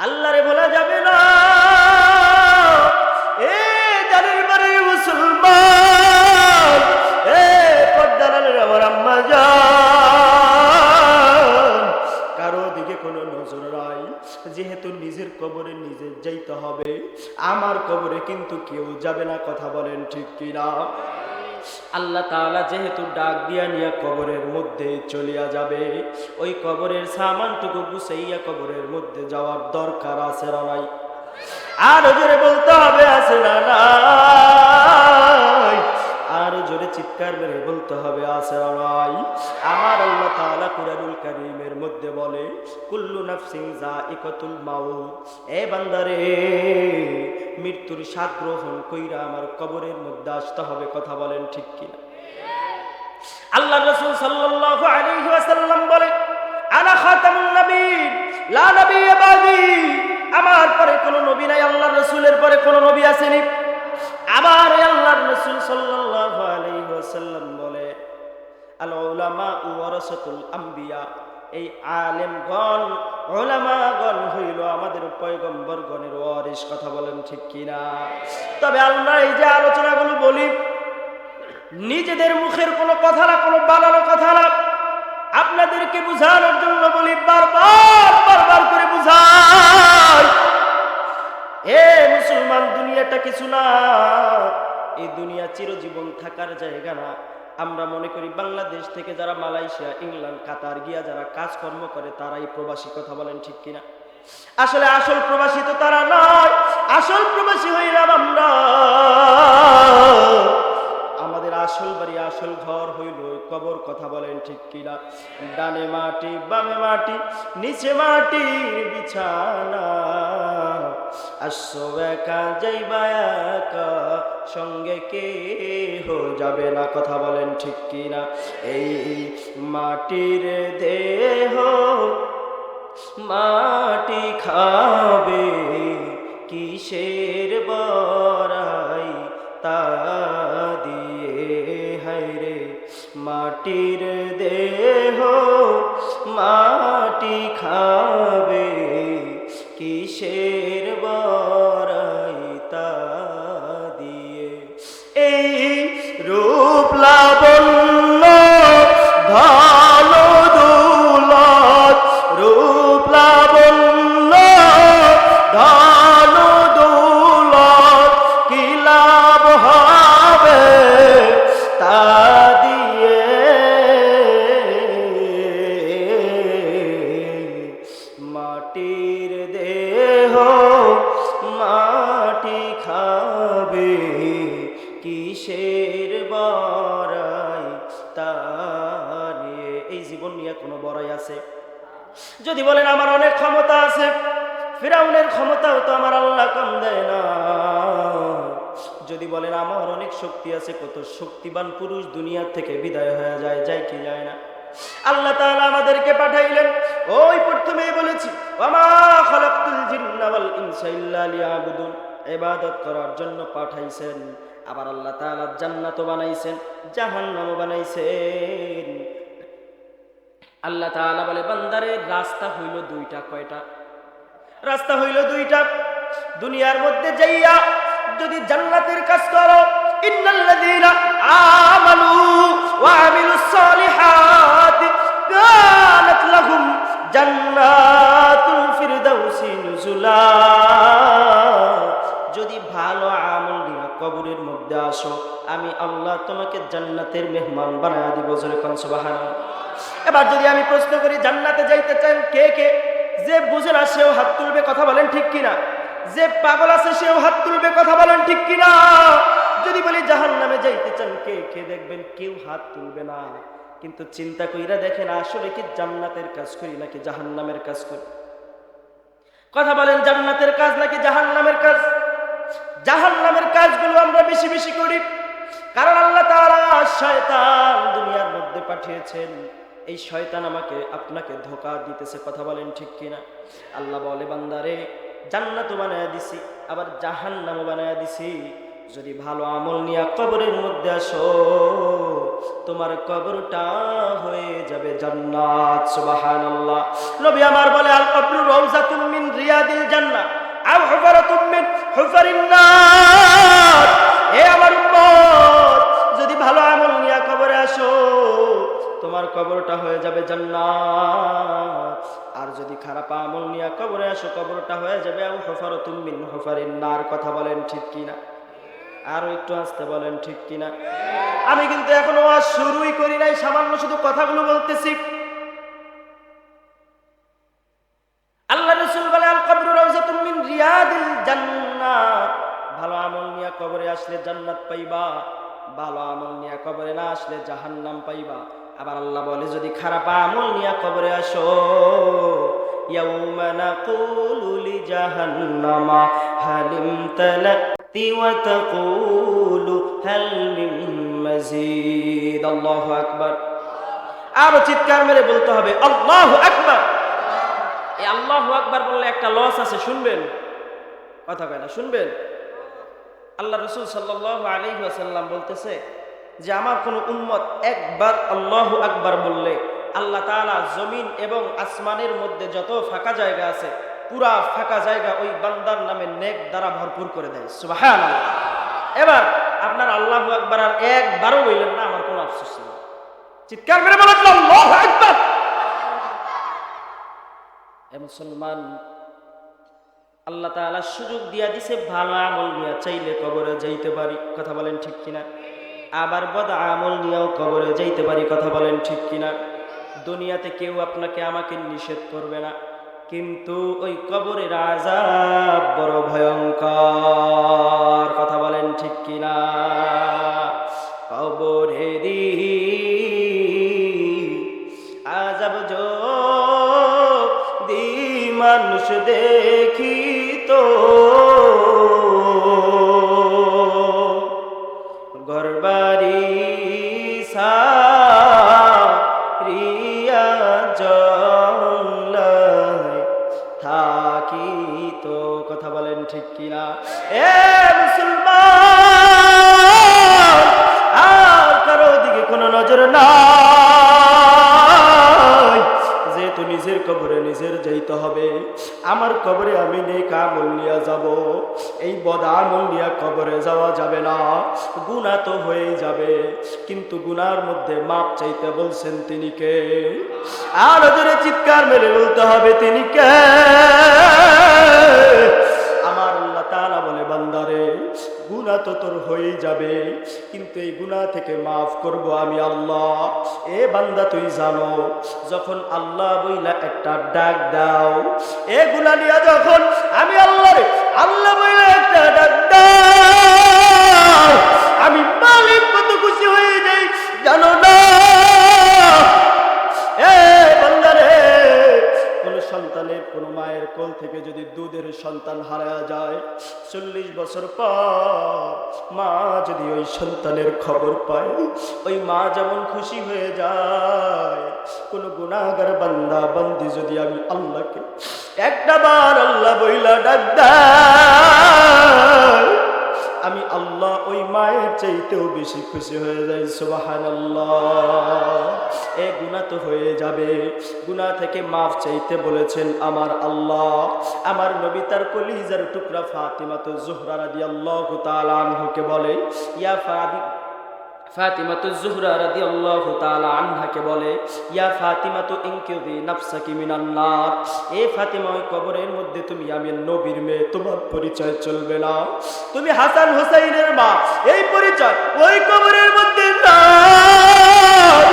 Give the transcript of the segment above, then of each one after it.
আল্লাহরে বলা যাবে না। এ জানের বাড়ির মুসলমান, এ পর্দারের আমার আম্মা জান, কারো দিকে কোনো নজর নাই। যেহেতু নিজের কবরে নিজে যাইতে হবে, আমার কবরে কিন্তু কেউ যাবে না। কথা বলেন ঠিক কিনা? আল্লাহ তাআলা যেহেতু ডাক দিয়া নিয়ে কবরের মধ্যে চলিয়া যাবে, ওই কবরের সামানটুকু গুছাইয়া কবরের মধ্যে যাওয়ার দরকার আছে না নাই? আর জোরে বলতে হবে আছে না নাই? আর জোরে চিৎকার মেরে বলতে হবে আছে না নাই? আমার আল্লাহ তাআলা কুরআনুল কারীমের মধ্যে বলে, কুল্লু নাফসিন যায়িকাতুল মাউত। এ বান্দারে, মৃত্যুর স্বাদ গ্রহণ কইরা আমার কবরের মধ্যে আসতে হবে। কথা বলেন ঠিক কিনা? আল্লাহ রাসূল সাল্লাল্লাহু আলাইহি ওয়াসাল্লাম বলে, আনা খাতামুন নবীয়্যিন লা নবিয়্য বাদি। আমার পরে কোনো নবী নাই, আল্লাহর রাসূলের পরে কোনো নবী আসেনি। আবার আল্লাহর রাসূল সাল্লাল্লাহু আলাইহি ওয়াসাল্লাম বলে, আল উলামা ওয়ারাসাতুল আম্বিয়া। এই আলেমগণ, উলামাগণ হইল আমাদের পয়গম্বরগণের ওয়ারিস। কথা বলেন ঠিক কিনা? তবে আমরা এই যে আলোচনাগুলো বলি, নিজেদের মুখের কোনো কথা না, কোনো বানানো কথা না, আপনাদেরকে বুঝানোর জন্য বলি, বারবার করে বুঝাই। এ মুসলমান, দুনিয়াটা কিছু না, এই দুনিয়া চিরজীবন থাকার জায়গা না। আমরা মনে করি বাংলাদেশ থেকে যারা মালয়েশিয়া, ইংল্যান্ড, কাতার গিয়া যারা কাজকর্ম করে তারাই প্রবাসী। কথা বলেন ঠিক কিনা? আসলে আসল প্রবাসী তো তারা নয়, আসল প্রবাসী হইলাম আমরা। আমাদের আসল বাড়ি, আসল ঘর হইল কবর। কথা বলেন ঠিক কিনা? ডানে মাটি, বামে মাটি, নিচে মাটির বিছানা। আসো একা যাইবা একা, সঙ্গে কেহ যাবে না। কথা বলেন ঠিক কিনা? এই মাটির দেহ মাটি খাবে, কিসের বড়াই তা দিয়ে। হায়রে মাটির দেহ মাটি খাবে, কিসের বড়াই তা দিয়ে। এই রূপ লাবণ্য ধন দৌলত, রূপ লাবণ্য ধন দৌলত, কি লাভ হবে তা দিয়ে। মাটির দেহ মাটি খাবে, কিসের বড়াই তা নিয়ে। এই জীবন নিয়ে কোনো বড়াই আছে? যদি বলেন আমার অনেক ক্ষমতা আছে, ফিরাউনের ক্ষমতাও তো আমার আল্লাহ কম দেয় না। যদি বলেন আমার অনেক শক্তি আছে, কত শক্তিবান পুরুষ দুনিয়া থেকে বিদায় হয়ে যায়, যায় কি যায় না? আল্লাহ তাআলা আমাদেরকে পাঠাইলেন, ওই প্রথমেই বলেছি, ওয়ামা খালাকতুল জিন্না ওয়াল ইনসা ইল্লা লিয়াবুদুন, ইবাদত করার জন্য পাঠাইছেন। আবার আল্লাহ তাআলা জান্নাতও বানাইছেন, জাহান্নামও বানাইছেন। আল্লাহ তাআলা বলে, বান্দারে রাস্তা হইল দুইটা। কয়টা রাস্তা হইল? দুইটা। দুনিয়ার মধ্যে যাইয়া যদি জান্নাতের কাজ করো, ইন্নাল্লাযীনা আমানু ওয়া আমিলুস সালিহাতি কানাত লাহুম জান্নাতুল ফিরদাউসি নুজুলা। যদি ভালো আমল নিয়ে কবরের মধ্যে আসো, আমি আল্লাহ তোমাকে জান্নাতের মেহমান বানায়া দিব। জোরে কোন সুবহানাল্লাহ। এবার যদি আমি প্রশ্ন করি, জান্নাতে যাইতে চান কে কে? যে বুঝে না সেও হাত তুলবে। কথা বলেন ঠিক কিনা? যে পাগল আছে সেও হাত তুলবে। কথা বলেন ঠিক কিনা? যদি বলি জাহান্নামে যাইতে চান কে কে, দেখবেন কেউ হাত তুলবে না। কিন্তু চিন্তা কইরা দেখেন, আসলে কি জান্নাতের কাজ করি নাকি জাহান্নামের কাজ করি? কথা বলেন, জান্নাতের কাজ নাকি জাহান্নামের কাজ? জাহান্নামের কাজগুলো আমরা বেশি বেশি করি, কারণ আল্লাহ তাআলা শয়তান দুনিয়ার মধ্যে পাঠিয়েছেন। এই শয়তান আমাকে আপনাকে ধোঁকা দিতেছে। কথা বলেন ঠিক কিনা? আল্লাহ বলে, বান্দারে জান্নাতও বানায়া দিছি, আবার জাহান্নামও বানায়া দিছি। যদি ভালো আমল নিয়ে কবরের মধ্যে আসো, তোমার কবরটা হয়ে যাবে জান্নাত। সুবহানাল্লাহ। নবী আমার বলে, আল কবরু রাউযাতুম মিন রিয়াদিল হুফারিন নার। এ আমার উম্মত, যদি ভালো আমল নিয়ে কবরে আসো তোমার কবরটা হয়ে যাবে জান্নাত, আর যদি খারাপ আমল নিয়ে কবরে আসো কবরটা হয়ে যাবে হুফারাতুম মিন হুফারিন নার। কথা বলেন ঠিক কিনা? আরো একটু আসতে বলেন ঠিক কিনা? আমি কিন্তু এখনো ওয়াজ শুরুই করি নাই, সামান্য শুধু কথাগুলো বলতেছি। আল্লাহ রাসূল বলে আল কবরু রাউযাতুম মিন রিয়াদিল জান্নাহ। ভালো আমল নিয়ে কবরে আসলে জান্নাত পাইবা, ভালো আমল নিয়ে কবরে না আসলে জাহান্নাম পাইবা। আবার আল্লাহ বলে যদি খারাপ আমল নিয়ে কবরে আসো ইয়াউমা নাকুলু লিজাহান্নামা হালিম তালাতি ওয়া তাকুলু হাল মিন মাজিদ। আল্লাহু আকবার। আরো চিৎকার মেরে বলতে হবে আল্লাহু আকবার। এই আল্লাহু আকবার বললে একটা লস আছে, শুনবেন? কথা কয় না, শুনবেন? আল্লাহ রাসূল সাল্লাল্লাহু আলাইহি ওয়াসাল্লাম বলতেছে যে আমার কোন উম্মত একবার আল্লাহু আকবার বললে আল্লাহ তাআলা জমিন এবং আসমানের মধ্যে যত ফাঁকা জায়গা আছে পুরা ফাঁকা জায়গা ওই বান্দার নামে নেক দ্বারা ভরপুর করে দেয়। সুবহানাল্লাহ। এবার আপনার আল্লাহু আকবার আর একবারও বললেন না, আমার কোনো আফসোস নেই। চিৎকার মেরে বলেন আল্লাহু আকবার। এ মুসলমান, আল্লাহ তাআলা সুযোগ দিয়া দিছে ভালো আমল নিয়ে চাইলে কবরে যাইতে পারি। কথা বলেন ঠিক কিনা? আবার বদ আমল নিয়েও কবরে যাইতে পারি। কথা বলেন ঠিক কিনা? দুনিয়াতে কেউ আপনাকে আমাকে নিষেধ করবে না, কিন্তু ওই কবরের আযাব বড় ভয়ঙ্কর। কথা বলেন ঠিক কিনা? কবরেরই আযাব যদি মানুষ দেখিত ঘরবাড়ি সারিয়া জংলায় থাকিত। কথা বলেন ঠিক কিনা? এ মুসলমান, আর কারো দিকে কোনো নজর নাই, যেহেতু নিজের কবরে নিজের যাইতে হবে। আমার কবরে আমি নেক আমল নিয়ে যাব, এই বদ আমল নিয়ে কবরে যাওয়া যাবে না। গুনাহ তো হয়ে যাবে, কিন্তু গুনার মধ্যে মাপ চাইতে বলছেন তিনি কে? আর জোরে চিৎকার মেরে বলতে হবে তিনি কে? আমার আল্লাহ তাআলা বলে বান্দারে গুনাহ তো তোর হয়ে যাবে, কিন্তু এই গুনাহ থেকে মাফ করব আমি আল্লাহ। এ বান্দা তুই জানো, যখন আল্লাহ বইলা একটা ডাক দাও, এ গুনাহ নিয়া যখন আমি আল্লাহ বইলা একটা ডাক দাও, আমি মালিক কত খুশি হয়ে যাই জানো না? এ বান্দারে, কোন সন্তানের কোন মায়ের কোল থেকে যদি দুধের সন্তান হারায়া যায়, 40 বছর পর মা যদি ওই সন্তানের খবর পায়, ওই মা যেমন খুশি হয়ে যায়, কোন গুনাহগার বান্দা বান্দি যদি আমি আল্লাহকে একটা বার আল্লাহ বইলা ডাক দেয়, আমি আল্লাহ ওই মায়ের চাইতেও বেশি খুশি হয়ে যাই। সুবহানাল্লাহ। এ গুনাহ তো হয়ে যাবে, গুনাহ থেকে মাফ চাইতে বলেছেন আমার আল্লাহ। আমার নবী তার কলিজার টুকরা ফাতিমাতুজ জোহরা রাদিয়াল্লাহু তাআলা আনহাকে বলে, ইয়া ফাতিমাতুজ জোহরা রাদিয়াল্লাহু তাআলা আনহাকে বলে, ইয়া ফাতিমাতু ইনকিযি নাফসাকি মিনান নার। এ ফাতিমা, ওই কবরের মধ্যে তুমি আমি নবীর মেয়ে, তোমার পরিচয় চলবে না। তুমি হাসান হুসাইনের মা, এই পরিচয় ওই কবরের মধ্যে নাই।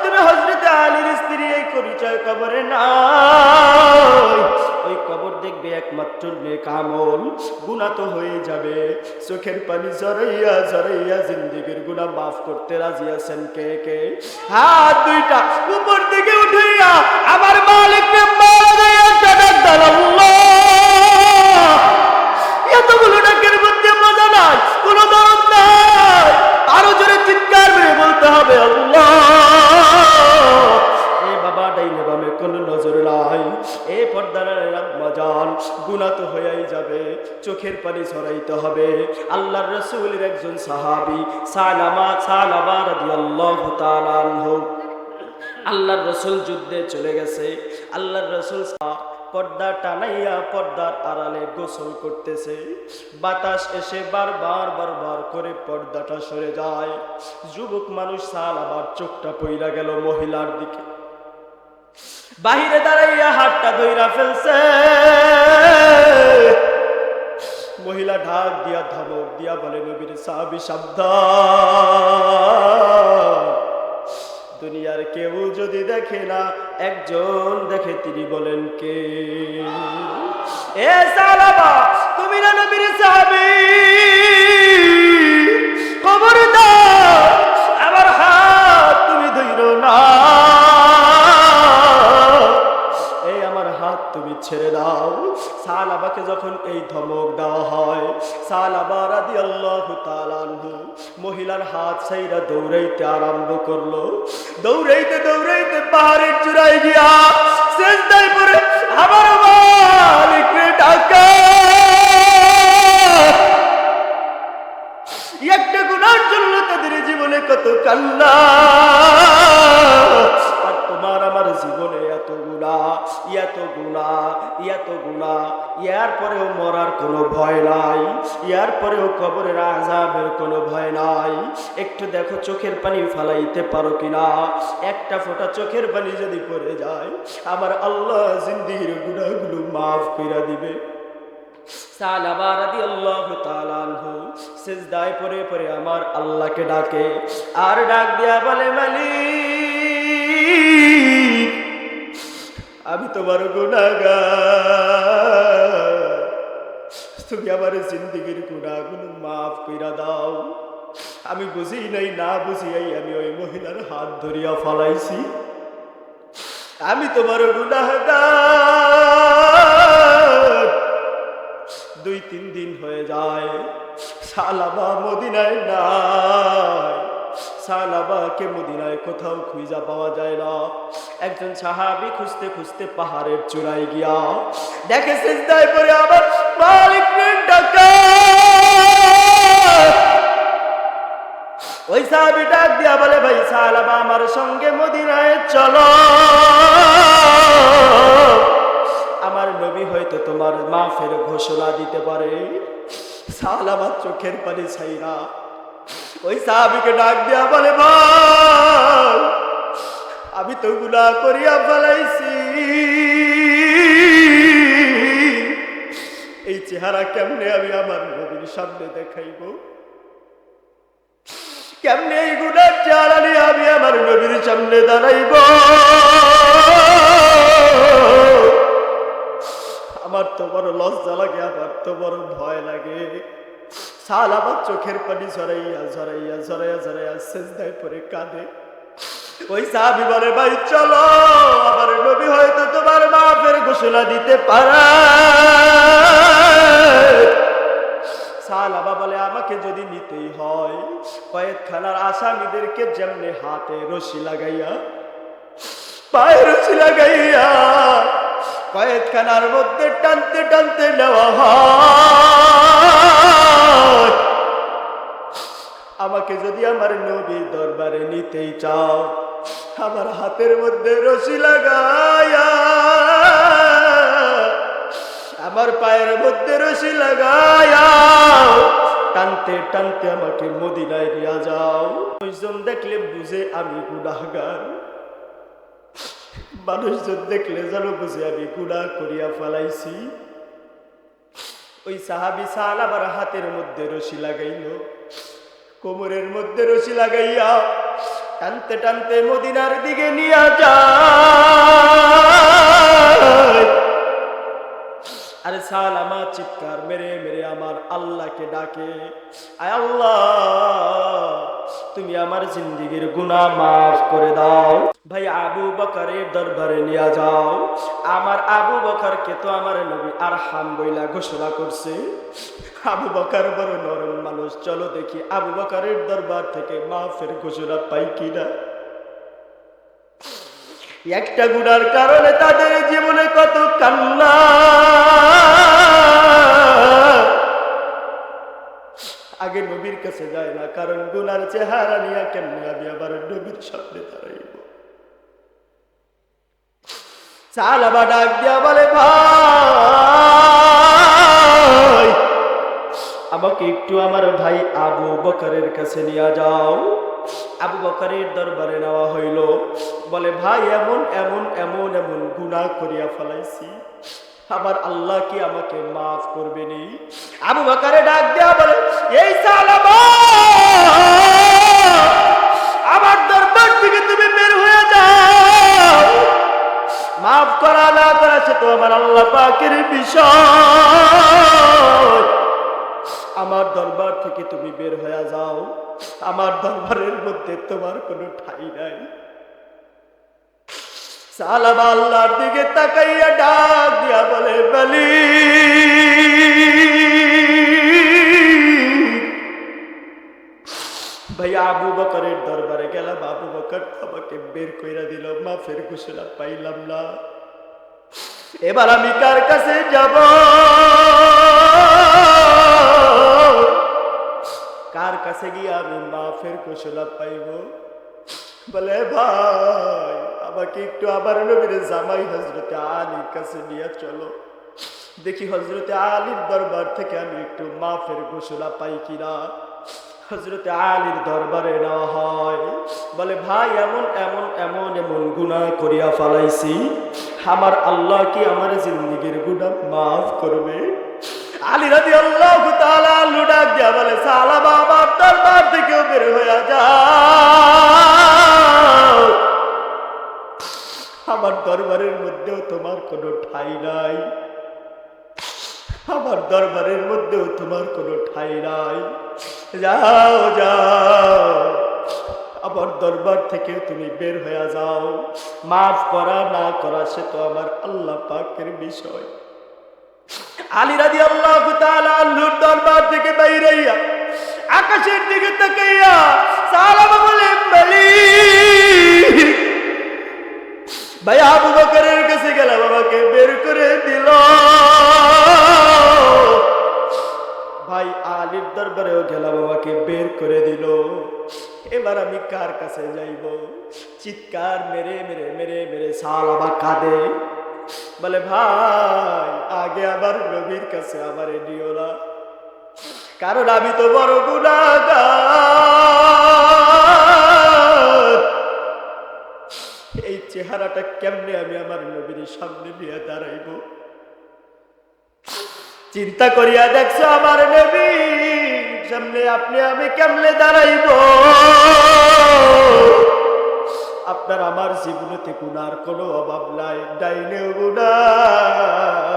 তুমি হযরত আলীর স্ত্রী, এই পরিচয় কবরে নাই। ওই কবর দেখবে একমাত্র নেক আমল। গুনাহ তো হয়ে যাবে, চোখের পানি ঝরাইয়া ঝরাইয়া জিন্দেগীর গুনাহ মাফ করতে রাজি আছেন কে কে? হাত দুইটা উপর দিকে উঠাইয়া আমার মালিককে মারাইয়া ডাক দাও আল্লাহ। এতগুলো ডাকের মধ্যে মজা নাই, কোনো দরদ নাই। আরো জোরে চিৎকার করে বলতে হবে আল্লাহ। এ বাবা, ডাইনে বামে কোনো নজর নাই। এ পর্দার আম্মা জান, গুনাহ তো হয়েই যাবে, চোখের পানি ছড়াইতে হবে। আল্লাহর রাসূলের একজন সাহাবী সালাবা রাদিয়াল্লাহু তাআলা আনহু, আল্লাহর রাসূল যুদ্ধে চলে গেছে। আল্লাহর রাসূল পর্দা টানাইয়া পর্দার আড়ালে গোসল করতেছে। বাতাস এসে বারবার বারবার করে পর্দাটা সরে যায়। যুবক মানুষ সালাবার চোখটা পইরা গেল মহিলার দিকে। বাহিরে দাঁড়াইয়া হাতটা ধইরা ফেলছে। মহিলা ঢাক দিয়া ধমক দিয়া বলে, নবীর সাহাবী সাবধান, দুনিয়ার কেউ যদি দেখে না, একজন দেখে, তিনি বলেন কে? এ সালাবা, তুমি না নবীর সাহাবী? খবরদার আমার হাত তুমি ধইরো না, এই আমার হাত তুমি ছেড়ে দাও। সালাবাকে যখন এই ধমক দেওয়া হয়, সালাবা রাদিয়াল্লাহু তাআলা আনহু মহিলার হাত ছাইরা দৌড়াইতে আরম্ভ করলো। দৌড়াইতে দৌড়াইতে পাহাড়ের চূড়ায় গিয়া সিজদায় পড়ে আমার মালিককে ডাকা। একটা গুনার জন্য তাদের জীবনে কত কান্না, আর তোমার আমার জীবনে এত গুনাহ, এত গুনাহ, এত গুনাহ। ইয়ার পরেও মরার কোনো ভয় নাই, ইয়ার পরেও কবরের আযাবের কোনো ভয় নাই। একটু দেখো চোখের পানি ফালাইতে পারো কিনা। একটা ফোঁটা চোখের পানি যদি পড়ে যায়, আমার আল্লাহ জিন্দেগীর গুনাহগুলো মাফ কইরা দিবে। সালাবা রাদিয়াল্লাহু তাআলা আনহু সিজদায় পড়ে পড়ে আমার আল্লাহকে ডাকে, আর ডাক দিয়া বলে, মালিক আমি তোমার গুনাহগার, তুমি আমার জিন্দেগীর গুনাহগুলো মাফ কইরা দাও। আমি বুঝি নাই, না বুঝিয়াই আমি ওই মহিলার হাত ধরিয়া ফলাইছি। আমি তোমার গুনাহগার। 2-3 দিন হয়ে যায়, সালাবা মদিনায় নাই। সালাবাকে মদিনায় কোথাও খুঁজা পাওয়া যায় না। একজন সাহাবী খুঁজতে খুঁজতে পাহাড়ের চূড়ায় গিয়া দেখে সিজদায় পড়ে আমার মালিককে ডাকা। ওই সাহাবী ডাক দিয়া বলে, ভাই সালাবা আমার সঙ্গে মদিনায় চলো, আমার নবী হয়তো তোমার মাফের ঘোষণা দিতে পারে। সালাবা চোখের পানি ছাইরা ওই সাহাবীকে ডাক দিয়া বলে, ভাই আমি তো গুনাহ করিয়া ফেলাইছি, এই চেহারা কেমনে আমি আমার নবীর সামনে দেখাইব? কেমনে এই গুনার চেহারা নিয়ে আমি আমার নবীর সামনে দাঁড়াইব? আমার তো বড় লজ্জা লাগে, আমার তো বড় ভয় লাগে। সালাবা চোখের পানি ঝরাইয়া ঝরাইয়া ঝরাইয়া ঝরাইয়া সিজদায় পড়ে কাঁদে। ওই সাহাবী বলে, ভাই চলো, আমার নবী হয়তো তোমার মাফের ঘোষণা দিতে পারে। সালাবা বলে, আমাকে যদি নিতেই হয়, কয়েকখানার আসামিদেরকে যেমনে হাতে রশি লাগাইয়া, পায়ে রশি লাগাইয়া কয়েকখানার মধ্যে টানতে টানতে নেওয়া হয়, আমাকে যদি আমার নবীর দরবারে নিতেই চাও, আমার হাতের মধ্যে রশি লাগাইয়া, আমার পায়ের মধ্যে রশি লাগাইয়া টানতে টানতে আমাকে মদিনায় নিয়ে যাও। মানুষজন দেখলে বুঝে আমি গুনাহগার, মানুষজন দেখলে যেন বুঝে আমি গুনাহ করিয়া ফেলাইছি। ওই সাহাবী সালাবার হাতের মধ্যে রশি লাগাইল, কোমরের মধ্যে রশি লাগাইয়া টানতে টানতে মদিনার দিকে নিয়ে যায়। আরে সালামা চিৎকার মেরে মেরে আমার আল্লাহকে ডাকে, আয় আল্লাহ তুমি আমার জিন্দেগীর গুনাহ মাফ করে দাও। ভাই আবু বকরের দরবারে নিয়ে যাও। আমার আবু বকরকে তো আমার নবী আরহাম বইলা ঘোষণা করছে। আবু বকর বড় নরম মানুষ, চলো দেখি আবু বকরের দরবার থেকে মাফের ঘোষণা পাই কিনা। একটা গুনার কারণে তাদের জীবনে কত কান্না, আগে নবীর কাছে যায় না, কারণ গুনার চেহারা নিয়ে কেমনে আমি আবার নবীর সামনে দাঁড়াইব। সালাবা ডাক দিয়া বলে, ভাই আমাকে একটু আমার ভাই আবু বকরের কাছে নিয়ে যাও। আবু বকরের দরবারে নেওয়া হইল। বলে, ভাই এমন এমন এমন এমন গুনাহ করিয়া ফেলাইছি, আমার আল্লাহ কি আমাকে মাফ করবে নি? আবু বকরে ডাক দিয়া বলে, এই সালাবা, আমার দরবার থেকে তুমি বের হয়ে যাও। মাফ করা না করা সে তো আমার আল্লাহ পাকের বিষয়। আমার দরবার থেকে তুমি বের হয়ে যাও, আমার দরবারের মধ্যে তোমার কোনো ঠাঁই নাই। সালাবা আল্লাহর দিকে তাকাইয়া ডাক দিয়া বলে, বলি ভাইয়া আবু বকরের দরবারে গেলাম, আবু বকর আমাকে বের কইরা দিল, মাফের ঘোষণা পাইলাম না। এবার আমি কার কাছে যাব? কার কাছে গিয়ে আমি মাফের ঘোষণা পাইব? বলে, ভাই আমাকে একটু আমার নবীর জামাই হযরতে আলীর কাছে নিয়ে চলো, দেখি হযরতে আলীর দরবার থেকে আমি একটু মাফের ঘোষণা পাই কিনা। হযরতে আলীর দরবারে নেওয়া হয়। বলে, ভাই এমন এমন এমন এমন গুনাহ করিয়া ফেলাইছি, আমার আল্লাহ কি আমার জিন্দেগীর গুনাহ মাফ করবে? আলী রাদিয়াল্লাহু তাআলা আনহু ডাক দিয়া বলে, সালাবা আমার দরবার থেকে বের হয়ে যাও, আমার দরবারের মধ্যেও তোমার কোনো ঠাঁই নাই, আমার দরবারের মধ্যেও তোমার কোনো ঠাঁই নাই। যাও যাও, আমার দরবার থেকে তুমি বের হয়ে যাও। মাফ করা না করা সে তো আমার আল্লাহ পাকের বিষয়। আলী রাদিয়াল্লাহু তাআলা আনহুর দরবার থেকে বাইরে হইয়া আকাশের দিকে তাকাইয়া সালাবা বলে, মালিক ভাই আবু বকরের কাছে গেলাম, আমাকে বের করে দিল। ভাই আলীর দরবারেও গেলাম, আমাকে বের করে দিল। এবার আমি কার কাছে যাইব? চিৎকার মেরে মেরে মেরে মেরে সালাবা কাঁদে। বলে, ভাই আগে আবার নবীর কাছে আমার নিও না, কারণ আমি তো বড় গুনাহগার। এই চেহারাটা কেমনে আমি আমার নবীর সামনে নিয়ে দাঁড়াইব? চিন্তা করিয়া দেখছো আমার নবীর সামনে আপনি আমি কেমনে দাঁড়াইব? আপনার আমার জীবনেতে গুনার কোনো অভাব নাই, ডাইনেও গুনাহ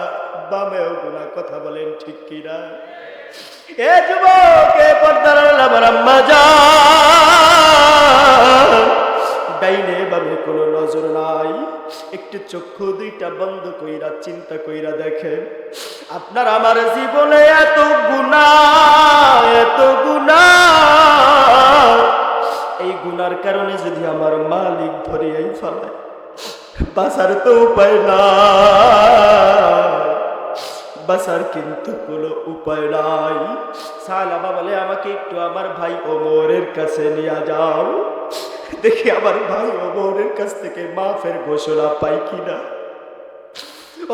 বামেও গুনাহ, কথা বলেন ঠিক কিনা? এ যুবক, এ পর্দার আমার আম্মা জান, ডাইনে বামে কোনো নজর নাই। একটু চক্ষু দুইটা বন্ধ কইরা চিন্তা কইরা দেখেন, আপনার আমার জীবনে এত গুনাহ, এত গুনাহ। এই গুনার কারণে যদি আমার মালিক ধরিয়াই ফেলায়, বাঁচার তো উপায় নাই, বাঁচার কিন্তু কোনো উপায় নাই। সালাবা বলে, আমাকে একটু আমার ভাই ওমরের কাছে নিয়ে যাও, দেখি আমার ভাই ওমরের কাছ থেকে মাফের ঘোষণা পাই কিনা।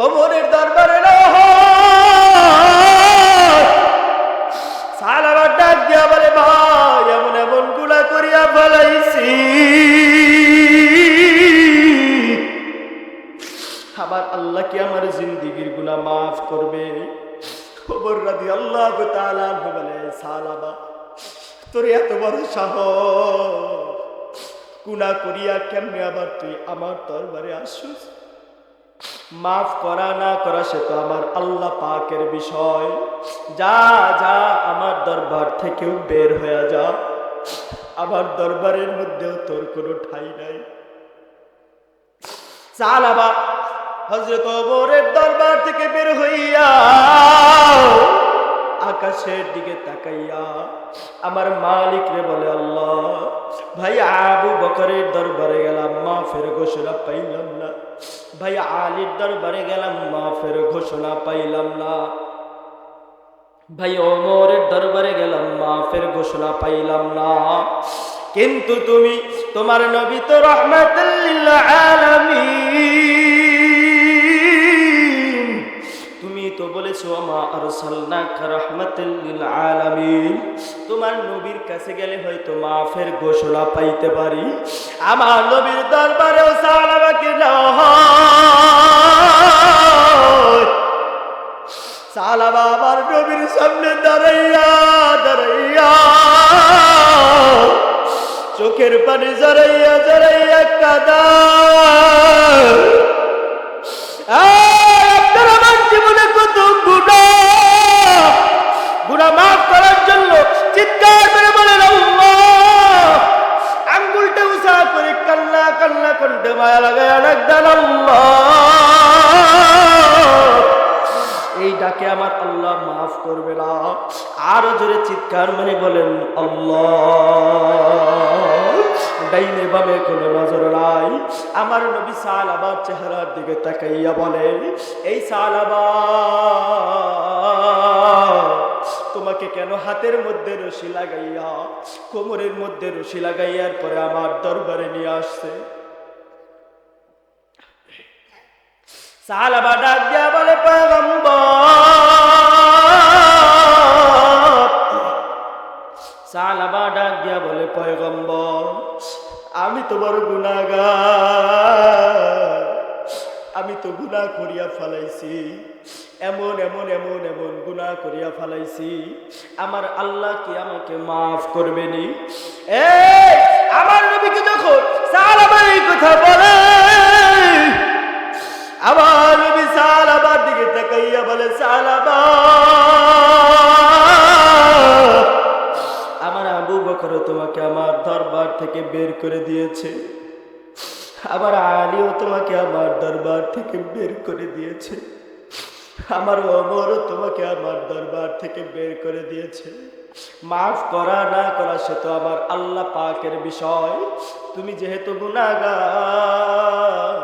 ওমরের দরবারে সালাবা ডাক দিয়া বলে, ভাই এমন এমন গুনাহ করিয়া ফেলাইছি, আমার আল্লাহ কি আমার জিন্দেগীর গুনাহ মাফ করবে? ওমর রাদিয়াল্লাহু তাআলা আনহু বলে, সালাবা তোর এত বড় সাহস, গুনাহ করিয়া কেমনে আবার তুই আমার দরবারে আসছিস? মাফ করা না করা সে তো আমার আল্লাহ পাকের বিষয়। যা যা, আমার দরবার থেকেও বের হয়ে যা, আমার দরবারের মধ্যেও তোর কোনো ঠাঁই নাই। সালাবা হযরত ওমরের দরবার থেকে বের হইয়া আকাশের দিকে তাকাইয়া আমার মালিক রে বলে, আল্লাহ ভাই আবু বকরের দরবারে গেলাম, মাফের ঘোষণা পাইলাম না। ভাই আলীর দরবারে গেলাম, মাফের ঘোষণা পাইলাম না। ভাই ওমরের দরবারে গেলাম, মাফের ঘোষণা পাইলাম না। কিন্তু তুমি, তোমার নবী তো রাহমাতুল লিল আলামিন, বলেছো আমা আরসালনাকা রাহমাতাল লিল আলামিন, তোমার নবীর কাছে গেলে হয়তো মাফের ঘোষণা পাইতে পারি। আমার নবীর দরবারেও সাহাবাকে নেওয়া হয়। সাহাবা আমার নবীর সামনে দাঁড়াইয়া দাঁড়াইয়া চোখের পানি জড়াইয়া জড়াইয়া কাঁদা। আপনার আমার জীবনে কত গুনাহ মাফ করার জন্য চিৎকার করে বলেন আল্লাহ। আঙ্গুলটা উঁচা করে কান্না কান্না কণ্ঠে মায়া লাগায় ডাক দেন আল্লাহ। এই ডাকে আমার আল্লাহ মাফ করবে না। আরো জোরে চিৎকার মানে বলেন আল্লাহ। ডাইনে বামে কোনো নজর নাই। আমার নবী সাহাবার চেহারার দিকে তাকাইয়া বলে, এই সাহাবা, তোমাকে কেন হাতের মধ্যে রশি লাগাইয়া কোমরের মধ্যে রশি লাগাইয়ার পরে আমার দরবারে নিয়ে আসছে? সাহাবা ডাক দিয়া বলে, পয়গম্বর। সাহাবা ডাক দিয়া বলে, পয়গম্বর, আমি তো বড় গুনাহগার, আমি তো গুনাহ করিয়া ফেলাইছি, এমন এমন এমন এমন গুনাহ করিয়া ফেলাইছি, আমার আল্লাহ কি আমাকে মাফ করবে নি? আমার নবীকে যখন সাহাবা এই কথা বলে, আমার নবী সাহাবার দিকে তাকাইয়া বলে, সাহাবা, আমার আবু বকর তোমাকে আমার দরবার থেকে বের করে দিয়েছে, আমার আলীও তোমাকে আমার দরবার থেকে বের করে দিয়েছে, আমার ওমরও তোমাকে আমার দরবার থেকে বের করে দিয়েছে। মাফ করা না করা সে তো আমার আল্লাহ পাকের বিষয়। তুমি যেহেতু গুনাহগার,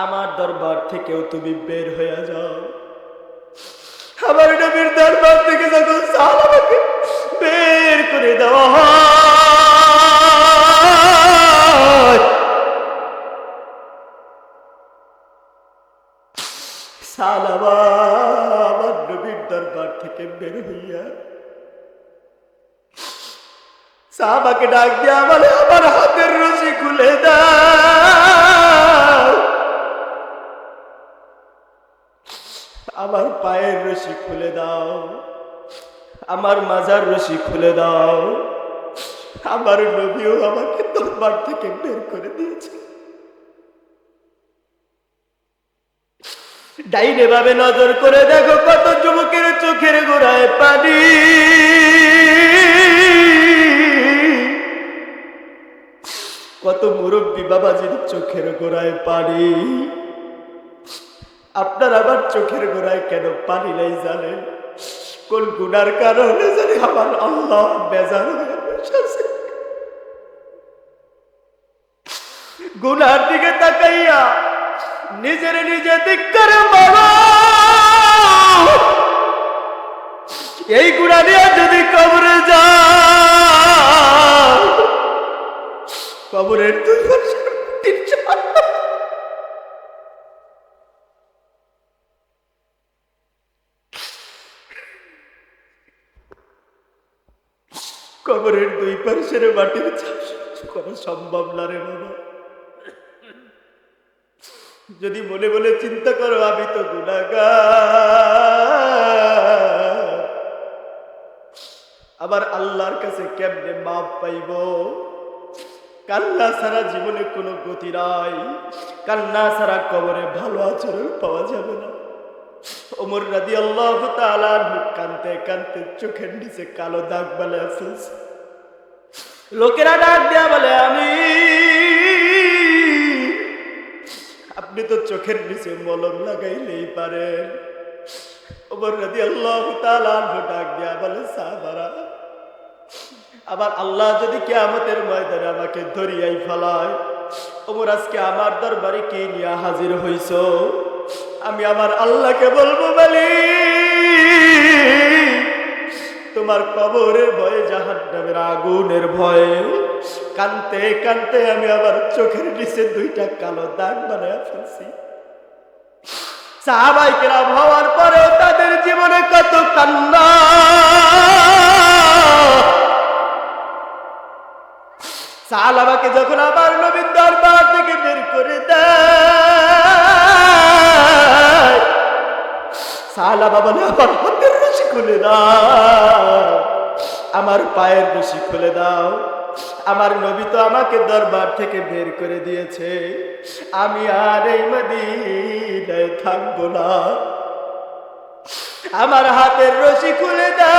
আমার দরবার থেকেও তুমি বের হয়ে যাও। আমার নবীর দরবার থেকে যখন সাহাবাকে বের করে দেওয়া হয়, সাহাবা আমার নবীর দরবার থেকে বের হইয়া সাহাবাকে ডাক দিয়া বলে, আমার হাতের রশি খুলে দাও, আমার পায়ের রশি খুলে দাও, আমার মাজার রশি খুলে দাও। আমার নবীও আমাকে দরবার থেকে বের করে দিয়েছে। ডাইনে ভাবে নজর করে দেখো, কত যুবকের চোখের গোড়ায় পানি, কত মুরব্বী বাবাজির চোখের গোড়ায় পানি। আপনার আবার চোখের গোড়ায় কেন পানি নাই জানেন? কোন গুনার কারণে জানি আমার আল্লাহ বেজার হয়ে বসেছে। গুনার দিকে তাকাইয়া নিজের নিজে ধিক্কার মারো। এই গুনাহ নিয়ে যদি কবরে যাও, কবরের দুই পাশে কবরের দুই পাশের মাটির চাষ করা সম্ভব না রে বাবা। যদি মনে মনে চিন্তা করো আমি তো গুনাহগার, আবার আল্লাহর কাছে কেমনে মাপ পাইব? কান্না ছাড়া জীবনে কোনো গতি নাই, কান্না ছাড়া কবরে ভালো আচরণ পাওয়া যাবে না। ওমর রাদিয়াল্লাহু তাআলা কাঁদতে কাঁদতে চোখের নিচে কালো দাগ বানায় ফেলছে। লোকেরা ডাক দেয়া বলে, আপনি তো চোখের নিচে মলম লাগাইলেই পারেন। ওমর রাদিয়াল্লাহু তাআলা ডাক দেয়া বলে, সাহাবারা, আবার আল্লাহ যদি কিয়ামতের ময়দানে আমাকে ধরিয়াই ফেলায়, ওমর আজকে আমার দরবারে কি নিয়ে হাজির হইছ? আমি আমার আল্লাহকে বলবো, মালিক, তোমার কবরের ভয়ে, জাহান্নামের আগুনের ভয়ে কানতে কানতে আমি আবার চোখের নিচে দুইটা কালো দাগ বানায় ফেলছি। সাহাবায়ে কেরাম হওয়ার পরেও তাদের জীবনে কত কান্না। সাহাবাকে যখন আমার নবীর দরবার থেকে বের করে দেয়, সাহাবা বলে আমার হাতের রশি খুলে দাও, আমার পায়ের রশি খুলে দাও। আমার নবী তো আমাকে দরবার থেকে বের করে দিয়েছে, আমি আর এই মদিনায় থাকবো না, আমার হাতের রশি খুলে দাও।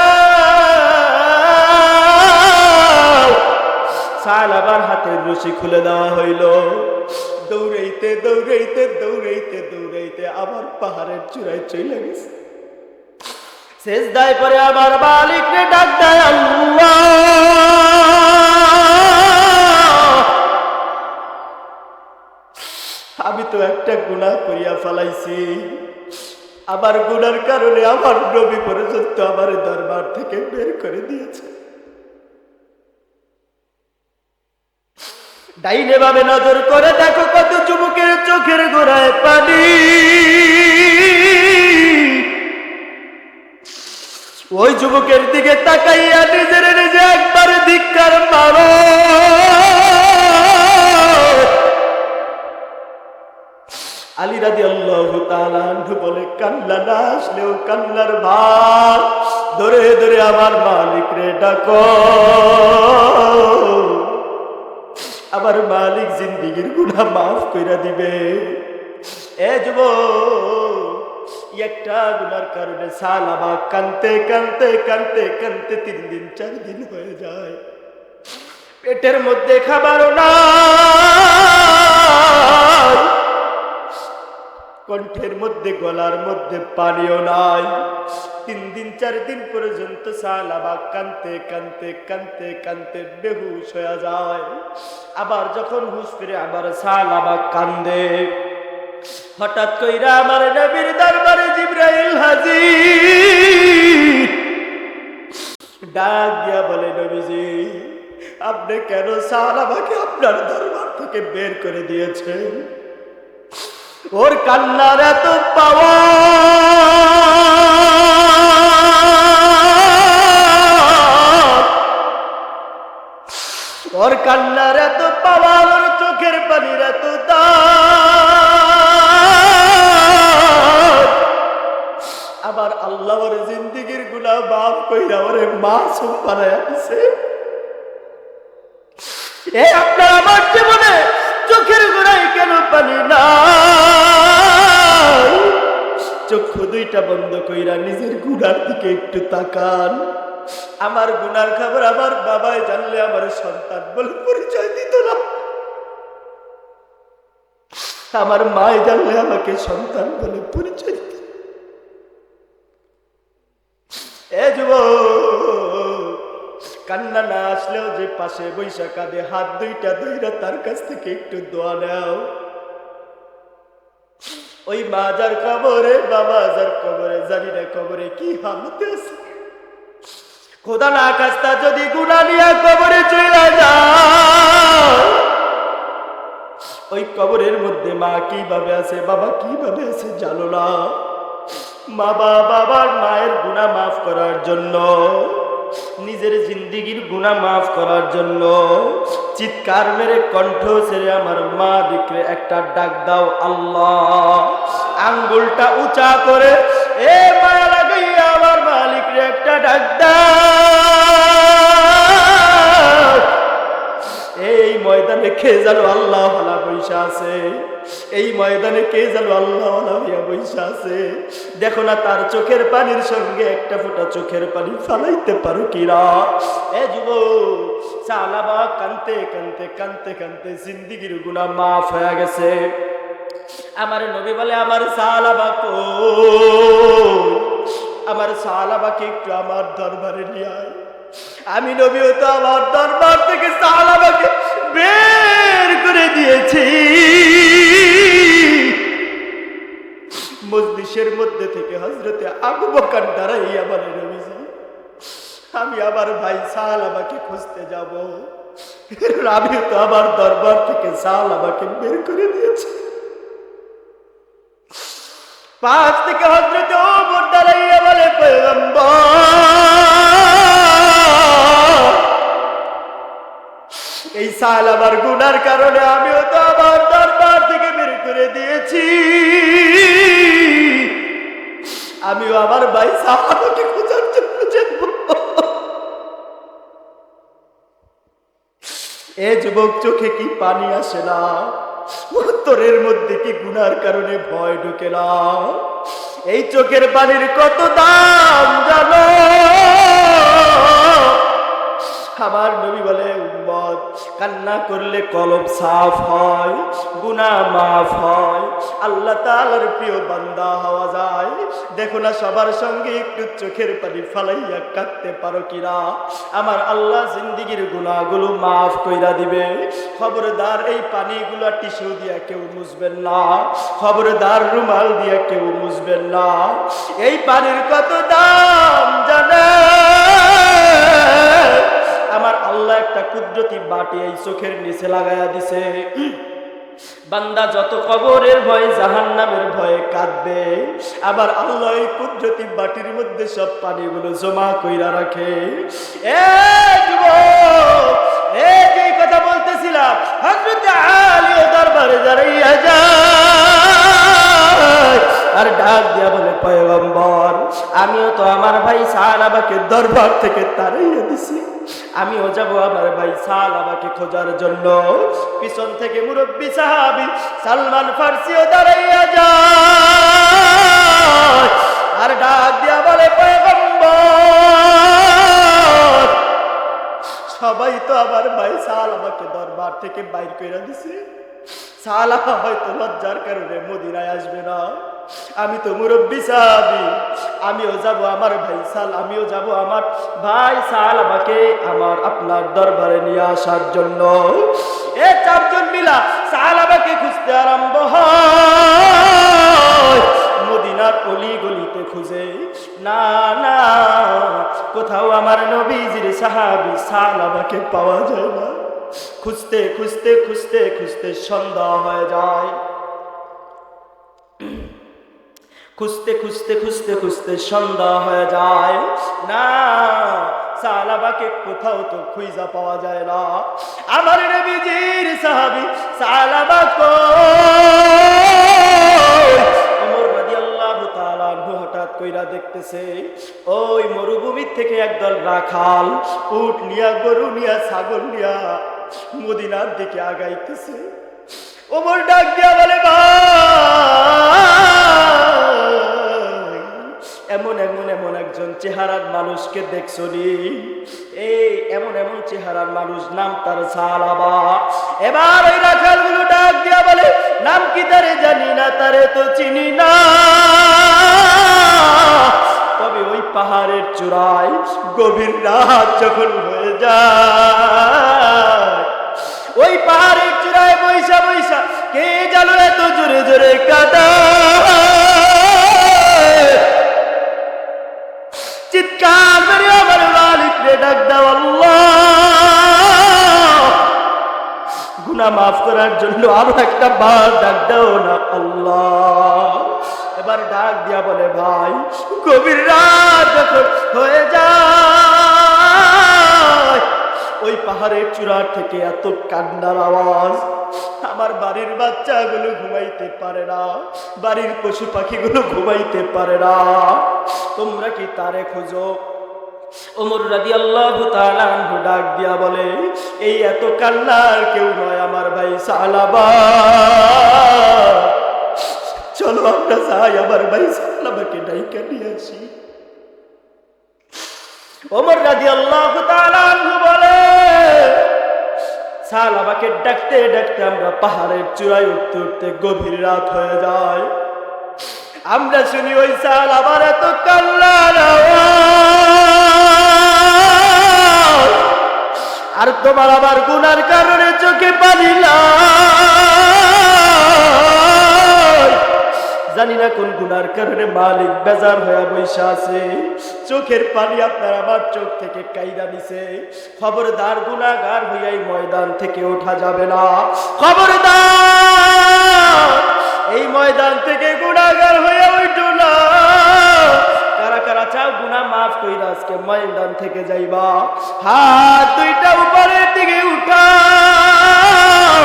সাহাবার হাতের রশি খুলে দেওয়া হইল। দৌড়াইতে দৌড়াইতে দৌড়াইতে দৌড়াইতে আবার পাহাড়ের চূড়ায় চলে গেছে। সেজদায় পরে আমার মালিককে ডাক দেয়, আল্লাহ, আমি তো একটা গুনাহ করিয়া ফেলাইছি, আমার গুনার কারণে আমার নবী পর্যন্ত আমার দরবার থেকে বের করে দিয়েছে। ডাইনে ভাবে নজর করে দেখো কত যুবকের চোখের গোড়ায় পানি। ওই যুবকের দিকে তাকাইয়া নিজের নিজে একবার ধিক্কার মারো। আলী রাদিয়াল্লাহু তাআলা আনহু বলে, কান্না না আসলেও কান্নার ভার ধরে ধরে আমার মালিক রে ডাকো, আমার মালিক জিন্দেগীর গুনাহ মাফ কইরা দিবে। এ যুবক, একটা গুনার কারণে সাহাবা কানতে কানতে কানতে কানতে 3 দিন 4 দিন হয়ে যায়, পেটের মধ্যে খাবারও নাই, কণ্ঠের মধ্যে গলার মধ্যে পানিও নাই। 3 দিন 4 দিন পর্যন্ত সাহাবা কানতে কানতে কানতে কানতে বেহুশ হয়ে যায়। আবার যখন হুঁশ ফিরে আবার সাহাবা কান্দে। হঠাৎ কইরা আমার নবীর দরবারে জিবরাইল হাজির, ডাক দিয়া বলে, নবীজি আপনি কেন সাহাবাকে আপনার দরবার থেকে বের করে দিয়েছেন? ওর কান্নার এত পাওয়ার, ওর কান্নার এত পাওয়ার, ওর চোখের পানির এত দাম, আবার আল্লাহ ওর জিন্দেগীর গুনাহ মাফ কইরা ওরে মাসুম বানায়া দিছে। এ আপনার আমার জীবনে চোখের গোড়ায় কেন পানি নাই? চক্ষু দুইটা বন্ধ কইরা নিজের গুনার দিকে একটু তাকান। আমার গুনার খবর আমার বাবাই জানলে আমার সন্তান বলে পরিচয় দিত না, আমার মায় জানলে আমাকে সন্তান বলে পরিচয় দিত। এ যুবক, কান্না না আসলেও যে পাশে বৈশা কাঁদে, হাত দুইটা ধইরা তার কাছ থেকে একটু দোয়া নাও। ওই মা যার কবরে, বাবা যার কবরে, জানি না কবরে কি হালতে আছে। খোদা না খাস্তা যদি গুনাহ নিয়ে কবরে চলে যায়, ওই কবরের মধ্যে মা কিভাবে আছে, বাবা কিভাবে আছে জানো না। বাবার মায়ের গুনাহ মাফ করার জন্য, নিজের জিন্দেগীর গুনাহ মাফ করার জন্য চিৎকার মেরে কণ্ঠ ছেড়ে আমার মা দিকে একটা ডাক দাও, আল্লাহ। আঙ্গুলটা উঁচা করে এ মায়া লাগাইয়া আমার মালিকরে একটা ডাক দাও। এই ময়দানে কে জানো আল্লাহ ওয়ালা বৈশা আছে, এই ময়দানে কে জানো আল্লাহ ওয়ালা হইয়া বৈশা আছে। দেখো না তার চোখের পানির সঙ্গে একটা ফোঁটা চোখের পানি ফালাইতে পারো কিনা? এ যুবক, সাহাবা কানতে কানতে কানতে কানতে জিন্দেগীর গুনাহ মাফ হয়ে গেছে। আমার নবী বলে, আমার সাহাবা কই? আমার সাহাবাকে একটু আমার দরবারে নিয়ে আয়। আমি নবীও তো আমার দরবার থেকে সাহাবাকে বের করে দিয়েছি। মজলিসের মধ্যে থেকে হযরতে আবু বকর দাঁড়াইয়া বলে, নবীজি আমি আমার ভাই সাহাবাকে খুঁজতে যাব, আমি তো আমার দরবার থেকে সাহাবাকে বের করে দিয়েছি। পাশ থেকে হযরত ওমর দাঁড়াইয়া বলে, পয়গম্বর, এই সালাবার গুনার কারণে আমিও তো আমার দরবার থেকে বের করে দিয়েছি, আমিও আমার ভাই সালাবাকে খোঁজার জন্য যাব। এ যুবক, চোখে কি পানি আসে না? অন্তরের মধ্যে কি গুনার কারণে ভয় ঢুকে না? এই চোখের পানির কত দাম জানো? আমার নবী বলে, উম্মত, কান্না করলে কলব সাফ হয়, গুনাহ মাফ হয়, আল্লাহ তাআলার প্রিয় বান্দা হওয়া যায়। দেখো না সবার সঙ্গে একটু চোখের পানি ফালাইয়া কাঁদতে পারো কিনা? আমার আল্লাহ জিন্দেগীর গুনাহগুলো মাফ কইরা দিবে। খবরদার এই পানিগুলো টিস্যু দিয়া কেউ মুছবেন না, খবরদার রুমাল দিয়া কেউ মুছবেন না। এই পানির কত দাম জানে? আমার আল্লাহ একটা কুদরতি বাটি এই চোখের নিচে লাগায়া দিছে। বান্দা যত কবরের ভয়ে, জাহান্নামের ভয়ে কাঁদবে, আবার আল্লাহ এই কুদরতি বাটির মধ্যে সব পানিগুলো জমা কইরা রাখে। এ যুবক, এই যে কথা বলতেছিলাম, হযরত আলী দরবারে দাঁড়াইয়া যায় আর ডাক দিয়া বলে, পয়গম্বর, আমিও তো আমার ভাই সালাবাকে দরবার থেকে তাড়াইয়া দিছি, আমিও যাব আমার ভাই সালাবাকে খোঁজার জন্য। পিছন থেকে মুরব্বী সাহাবী সালমান ফারসিও দাঁড়াইয়া যায় আর ডাক দিয়া বলে, পয়গম্বর, সবাই তো আমার ভাই সালাবাকে দরবার থেকে বাইর কইরা দিছে, সালাবা হয়তো লজ্জার কারণে মদিনায় আসবে না, আমি তো মুরব্বী সাহাবী, আমিও যাব আমার ভাই আমিও যাব আমার ভাই সালাবাকে আমার আপনার দরবারে নিয়ে আসার জন্য। এ চারজন মিলা সালাবাকে খুঁজতে আরম্ভ হয়। মদিনার অলি গলিতে খুঁজে, না না, কোথাও আমার নবীজির সাহাবী সালাবাকে পাওয়া যায় না। খুঁজতে খুঁজতে খুঁজতে খুঁজতে সন্ধ্যা হয়ে যায়। খুঁজতে খুঁজতে খুঁজতে খুঁজতে সন্ধ্যা হয়ে যায়, না, সালাবাকে কোথাও তো খুঁজা পাওয়া যায় না। আমার নবীজির সাহাবী সালাবা কই? ওমর রাদিয়াল্লাহু তাআলা আনহু হঠাৎ কইরা দেখতেছে ওই মরুভূমির থেকে একদল রাখাল উট নিয়া, গরু নিয়া, ছাগল নিয়া মদিনার দিকে আগাইতেছে। ওমর ডাক দিয়া বলে, এমন এমন এমন একজন চেহারার মানুষকে দেখছো নি? এই এমন এমন চেহারার মানুষ, নাম তার সালাবা। এবার ওই রাখালগুলো ডাক দিয়া বলে, নাম কি তারে জানি না, তারে তো চিনি না, তবে ওই পাহাড়ের চূড়ায় গভীর রাত যখন হয়ে যায়, ওই পাহাড়ের চূড়ায় বৈশা বৈশা কে জানো এত জোরে জোরে কাঁদায়, চিৎকার করে আমার মালিককে ডাক দাও, আল্লাহ, গুনাহ মাফ করার জন্য আরো একটা বার ডাক দাও না আল্লাহ। এবার ডাক দিয়া বলে, ভাই, গভীর রাত যখন হয়ে যায়, ওই পাহাড়ের চূড়ার থেকে এত কান্নার আওয়াজ, আমার বাড়ির বাচ্চাগুলো ঘুমাইতে পারে না, বাড়ির পশু পাখিগুলো ঘুমাইতে পারে না, তোমরা কি তারে খোঁজো? ওমর রাদিয়াল্লাহু তাআলা আনহু ডাক দিয়া বলে, এই এত কান্নার কেউ নয়, আমার ভাই সালাবা, চলো আমরা যাই, আমার ভাই সালাবাকে ডাইকা নিয়ে আসি। ওমর রাদিয়াল্লাহু তাআলা আনহু বলে, সালাবাকে ডাকতে ডাকতে আমরা পাহাড়ের চূড়ায় উঠতে উঠতে গভীর রাত হয়ে যায়। আমরা শুনি ওই সালাবার এত কান্নার আওয়াজ, আর তোমার আবার গুনার কারণে চোখে পানি নাই। জানি না কোন গুনার কারণে মালিক বেজার হয়ে বৈশা আছে, চোখের পানি আপনার আমার চোখ থেকে কাইরা নিছে। খবরদার, গুনাহগার হইয়া এই ময়দান থেকে ওঠা যাবে না, খবরদার, এই ময়দান থেকে গুনাহগার হইয়া ওঠা গুনাহ মাফ কইরা আজকে ময়দান থেকে যাইবা। হাত দুইটা উপরের দিকে উঠাও,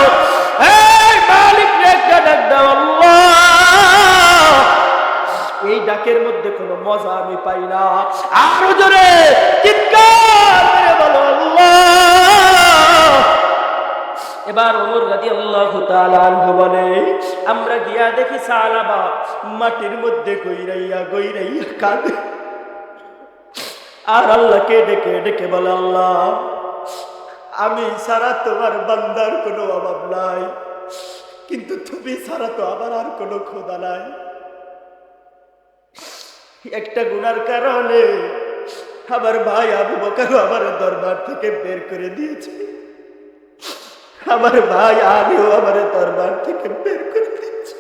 এই মালিক রে একটা ডাক দাও আল্লাহ। এই ডাকের মধ্যে কোনো মজা আমি পাই না। আরো জোরে চিৎকার করে বলো আল্লাহ। এবার ওমর রাদিয়াল্লাহু তাআলা আনহু বলে, আমরা গিয়া দেখি সালাবা মাটির মধ্যে গইরাইয়া গইরাইয়া কাঁদে, আর আল্লাহকে ডেকে ডেকে বলে, আল্লাহ আমি ছাড়া তোমার বান্দার কোনো অভাব নাই, কিন্তু তুমি ছাড়া তো আমার আর কোনো খোদা নাই। একটা গুনার কারণে আমার ভাই আবু বকর আমার দরবার থেকে বের করে দিয়েছে, আমার ভাই আমিও আমার দরবার থেকে বের করে দিয়েছে।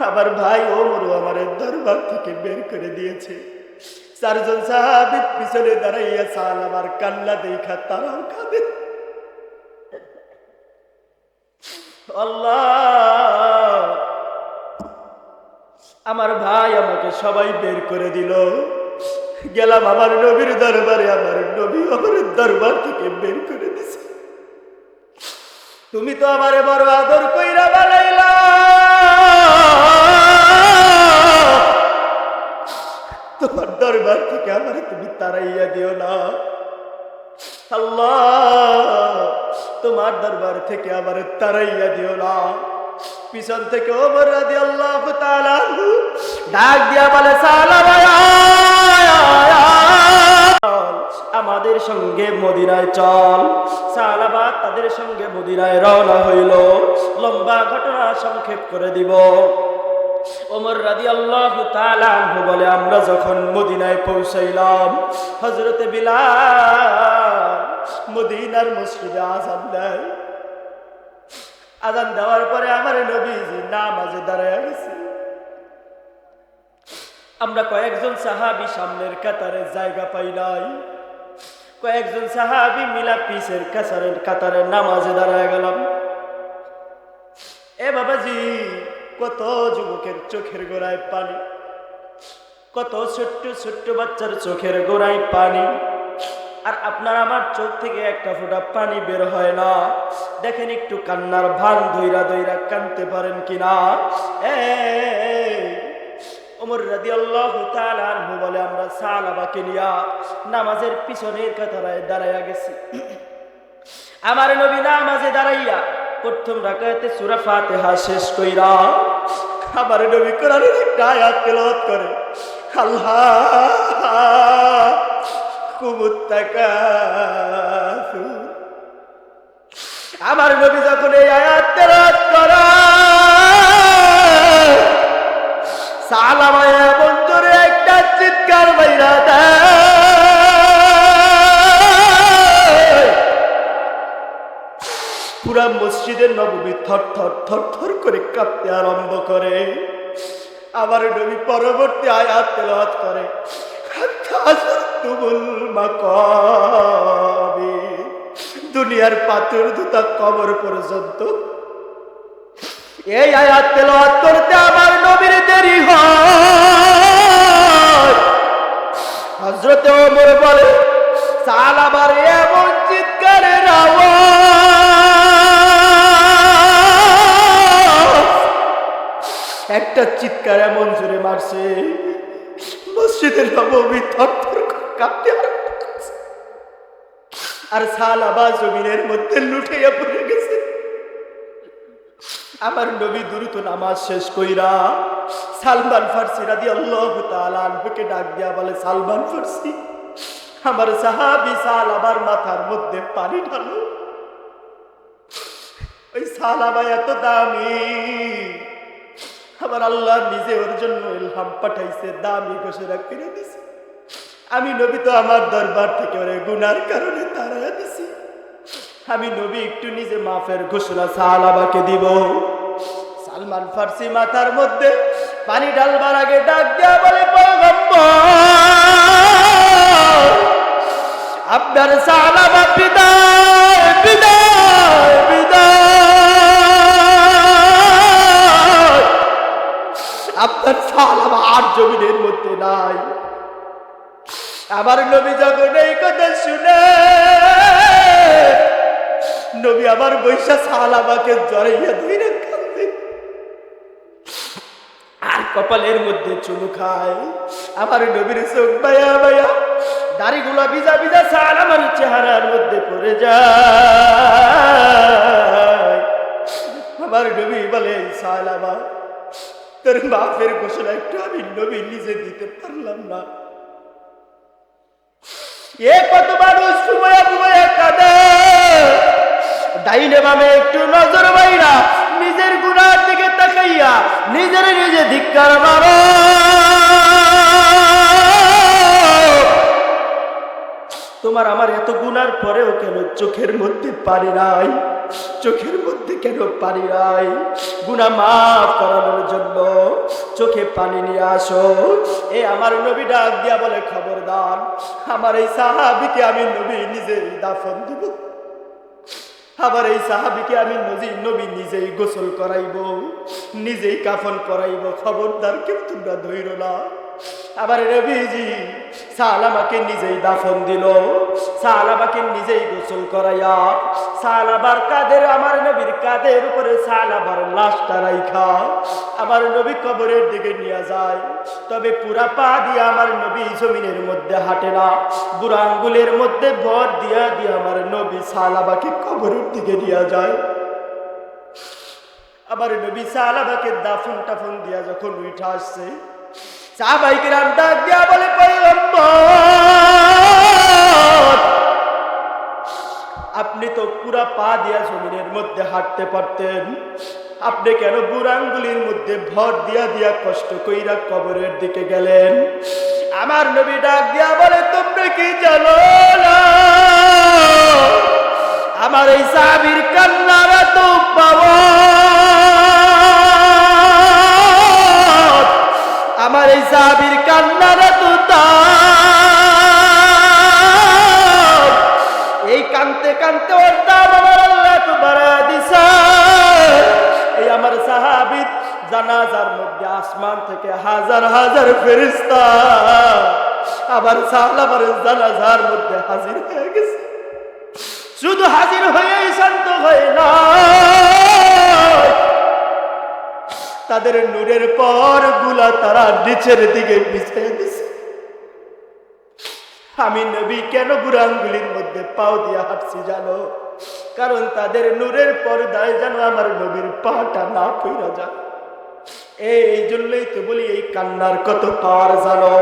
আমার ভাই ওমরও আমার দরবার থেকে বের করে দিয়েছে। চারজন সাহাবী পিছনে দাঁড়াইয়া সালামার কান্না দেখা তারাও কাঁদে। আল্লাহ, আমার ভাই আমাকে সবাই বের করে দিল, গেলাম আমার নবীর দরবারে, আমার নবী আমার দরবার থেকে বের করে দিছে। তুমি তো আমারে বড় আদর কইরা বানাইলা, তোমার দরবার থেকে আমারে তুমি তাড়াইয়া দিও না। আল্লাহ, তোমার দরবার থেকে আমারে তাড়াইয়া দিও না। পিছন থেকে ওমর রাদিয়াল্লাহু তাআলা ডাক দিয়া বলে, সালাবা আমাদের সঙ্গে মদিনায় চল। সালাবা তাদের সঙ্গে মদিনায় রওনা হইল। লম্বা ঘটনা সংক্ষেপ করে দিব। ওমর রাদিয়াল্লাহু তাআলা আনহু বলে, আমরা যখন মদিনায় পৌঁছাইলাম, হযরতে বিলাল মদিনার মসজিদে আযান দেয়। আযান দেওয়ার পরে আমার নবীজি নামাজে দাঁড়ায় গেছে। আমরা কয়েকজন সাহাবী সামনের কাতারে জায়গা পাই নাই, কয়েকজন সাহাবী মিলা পিছের কাতারে নামাজে দাঁড়ায় গেলাম। এ বাবাজি, কত যুবকের চোখের গোড়ায় পানি, কত ছোট্ট ছোট্ট বাচ্চার চোখের গোড়ায় পানি, আর আপনার আমার চোখ থেকে একটা ফোঁটা পানি বের হয় না। দেখেন একটু কান্নার ভান ধইরা ধইরা কাঁদতে পারেন কিনা। ওমর রাদিয়াল্লাহু তাআলা আনহু বলে, আমরা সাহাবাকে নিয়া নামাজের পিছনের কাতারে দাঁড়াইয়া গেছি। আমার নবী নামাজে দাঁড়াইয়া প্রথম রাকাতে সূরা ফাতিহা শেষ কইরা আমার নবী কোরআনের একটা আয়াত তেলাওয়াত করে, আমার নবী যখন এই আয়াত তেলাওয়াত করে, সালামা এমন জোরে একটা চিৎকার বাইরা দেয়, পুরা মসজিদের নববী থর থর থর থর করে কাঁপতে আরম্ভ করে। আমার নবী পরবর্তী আয়াত তেলাওয়াত করে, দুনিয়ার পাথর দুটা কবর পর্যন্ত। এই আয়াত তেলাওয়াত করতে আমার নবীর দেরি হয়। হযরতে ওমর বলে, সালাবার এমন চিৎকারের আওয়াজ, একটা চিৎকার এমন জোরে মারছে, মসজিদের নববী থরথর করে কাঁপতে আরম্ভ করেছে। আর সালাবা জমিনের মধ্যে লুটিয়ে পড়ে গেছে। আমার নবী দ্রুত নামাজ শেষ কইরা সালমান ফারসি রাদিয়াল্লাহু তাআলা আনহুকে ডাক দিয়া বলে, সালমান ফারসি, আমার সাহাবী সালাবার মাথার মধ্যে পানি ঢালো। ওই সালাবা এত দামি, আমার আল্লাহ নিজে ওর জন্য ইলহাম পাঠাইছে, দামি ঘোষণা করে দিছে। আমি নবী তো আমার দরবার থেকে ওরে গুনার কারণে তাড়াইয়া দিছি। আমি নবী একটু নিজে মাফের ঘোষণা সালাবাকে দিব। সালমান ফারসি মাথার মধ্যে পানি ঢালবার আগে ডাক দিয়া বলে, পয়গম্বর, আপনার সালাবা বিদায় বিদায় বিদায়, আপনার সালাবা জমিনের মধ্যে নাই। আমার নবী যখন এই কথা শুনে নবী আমার বৈশা সালামাকে জড়াইয়া ধরে কাঁদে আর কপালের মধ্যে চুমু খায়। আমার নবীর চোখ বায়া বায়া দাড়িগুলা ভিজা ভিজা সালামার চেহারার মধ্যে পড়ে যায়। আমার নবী বলে, সালামা তোর বাপের ঘোষণা একটু আমি নবী নিজে দিতে পারলাম না। এ কত মানুষ ঘুমায়া ঘুমায়া কাঁদে, ডাইনে বামে একটু নজর বাইরা নিজের গুনার দিকে তাকাইয়া নিজের নিজে ধিক্কার মারো। তোমার আমার এত গুনার পরেও কেন চোখের মধ্যে পানি নাই? চোখের মধ্যে কেন পানি নাই? গুনাহ মাফ করানোর জন্য চোখে পানি নিয়ে আসো। এ আমার নবী ডাক দিয়া বলে, খবরদার, আমার এই সাহাবীকে আমি নবী নিজেই দাফন দিব। আবার এই সাহাবীকে আমি নবী নিজেই গোসল করাইব, নিজেই কাফন পরাইব। খবরদার কেউ তোমরা ধৈর না। আবার নবীজি সালামাকে নিজেই দাফন দিল, সালামাকে নিজেই গোসল করাইয়া সালাবার কাঁধের, আমার নবীর কাঁধের উপরে সালাবার লাশটা রাইখা আমার নবী কবরের দিকে নিয়ে যায়। তবে পুরা পা দিয়ে আমার নবী জমিনের মধ্যে হাঁটে না, বুড়া আঙ্গুলের মধ্যে ভর দিয়া দিয়ে আমার নবী সালাবাকে কবরের দিকে নিয়ে যায়। আমার নবী সালাবাকে দাফন টাফন দিয়া যখন উঠা আসছে, সাহাবায়ে কিরাম ডাক দিয়া বলে, পয়গম্বর আপনি তো পুরা পা দিয়া জমিনের মধ্যে হাঁটতে পারতেন, আপনি কেন বুড়া আঙ্গুলির মধ্যে ভর দিয়া দিয়া কষ্ট কইরা কবরের দিকে গেলেন? আমার নবী ডাক দিয়া বলে, তোমরা কি জানো না আমার এই সাহাবীর কান্নার তো পাওয়া, আমার এই সাহাবীর কান্নার তো এই কানতে কানতে ওর দাম আমার আল্লাহ তো বাড়া দিছে। এই আমার সাহাবীর জানাজার মধ্যে আসমান থেকে হাজার হাজার ফেরেশতা আবার সাহাবার জানাজার মধ্যে হাজির হয়ে গেছে। শুধু হাজির হয়েই শান্ত হয় না, তাদের নূরের পর গুলা তারা নিচের দিকে বিছিয়ে দিছে। আমি নবী কেন বুড়া আঙ্গুলির মধ্যে পাও দিয়ে হাঁটছি জানো? কারণ তাদের নূরের পর্দায় যেন আমার নবীর পাটা না পইরা যায়। এই জন্যই তো বলি, এই কান্নার কত পাওয়ার জানো?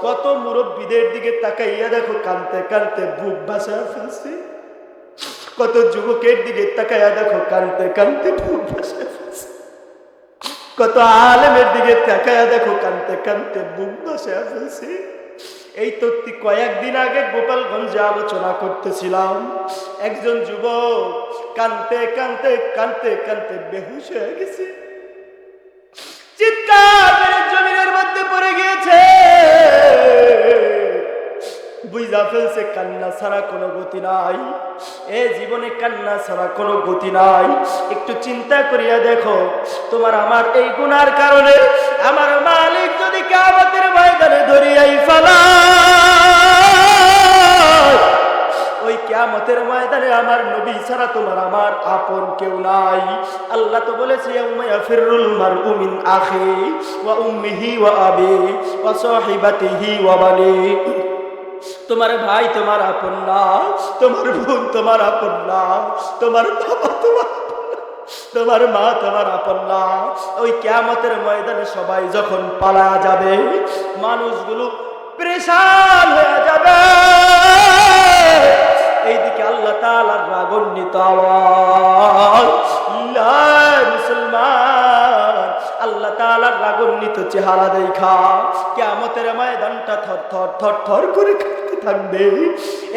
কত মুরব্বীদের দিকে তাকাইয়া দেখো কানতে কানতে বুক ভাসায় ফেলছে, কত যুবকের দিকে তাকাইয়া দেখো কানতে কানতে বুক ভাসায় ফেলছে, কত আলেমের দিকে তাকাইয়া দেখো কানতে কানতে বুক ভাসায় ফেলছে। এই তো কয়েকদিন আগে গোপালগঞ্জে আলোচনা করতেছিলাম, একজন যুবক কানতে কানতে কানতে কানতে বেহুশ হয়ে গেছে, চিৎকার করে জমিনের মধ্যে পড়ে গিয়েছে। বুঝা ফেলছে কান্না ছাড়া কোনো গতি নাই, এ জীবনে কান্না ছাড়া কোনো গতি নাই। একটু চিন্তা করিয়া দেখো, তোমার আমার এই গুনার কারণে আমার মালিক যদি কিয়ামতের ময়দানে ধরিয়াই ফেলায়, ওই কিয়ামতের ময়দানে আমার নবী ছাড়া তোমার আমার আপন কেউ নাই। আল্লাহ তো বলেছে, ইয়াউমা ইয়াফিরুল মারউ মিন আখি ওয়া উম্মিহি ওয়া আবি ওয়া সাহিবাতিহি ওয়া বানি। তোমার ভাই তোমার আপন না, তোমার বোন তোমার আপন না, তোমার বাবা তোমার মা তোমার আপন না। ওই কিয়ামতের ময়দানে সবাই যখন পালায়া যাবে, মানুষগুলো পেরেশান হয়ে যাবে। এইদিকে আল্লাহ তাআলার রাগান্বিত আওয়াজ, মুসলমান আল্লাহ তাআলার রাগান্বিত চেহারা দেখা কিয়ামতের ময়দানটা থর থর থর থর করে কাঁপতে থাকবে।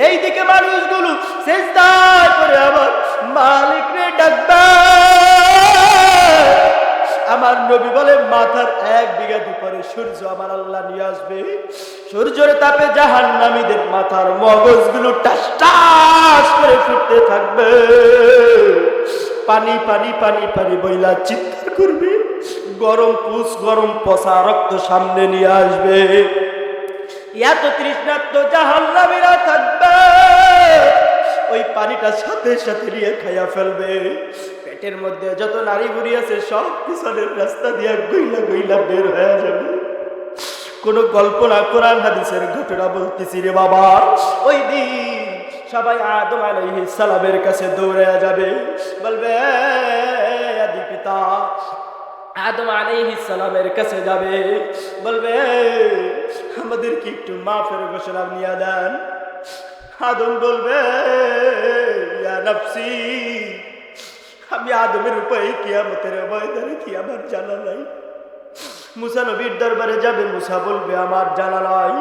এইদিকে মানুষগুলো সিজদা করে আমার মালিককে ডাকবে। আমার নবী বলে, মাথার 1 বিঘা উপরে সূর্য আমার আল্লাহ নিয়ে আসবে। সূর্যের তাপে জাহান্নামীদের মাথার মগজগুলো টাস টাস করে ফুটতে থাকবে, পানি পানি পানি পানি বইলা চিৎকার করবে, গরম পুষ গরম পচা রক্ত সামনে নিয়ে আসবে। এত তৃষ্ণার্ত জাহান্নামীরা থাকবে, ওই পানিটা সাথে সাথে নিয়ে খাইয়া ফেলবে। পেটের মধ্যে যত নারী বুড়ি আছে সব পিছনের রাস্তা দিয়ে গইলা গইলা বের হয়ে যাবে। কোন গল্প না, কোরআন হাদিসের ঘটনা বলতেছি রে বাবা। ওই দিন সবাই আদম আলাইহিস সালামের কাছে দৌড়ে যাবে, বলবে আদি পিতা। আদম আলাইহিস সালামের কাছে যাবে, বলবে আমাদের কি একটু মাফের ঘোষণা নিয়ে দেন। আদম বলবে ইয়া নফসি, আমি আদমের উপায় কিয়ামতের ময়দানে কি আমার জানা নাই। মুসা নবীর দরবারে যাবে, মুসা বলবে আমার জানা নাই।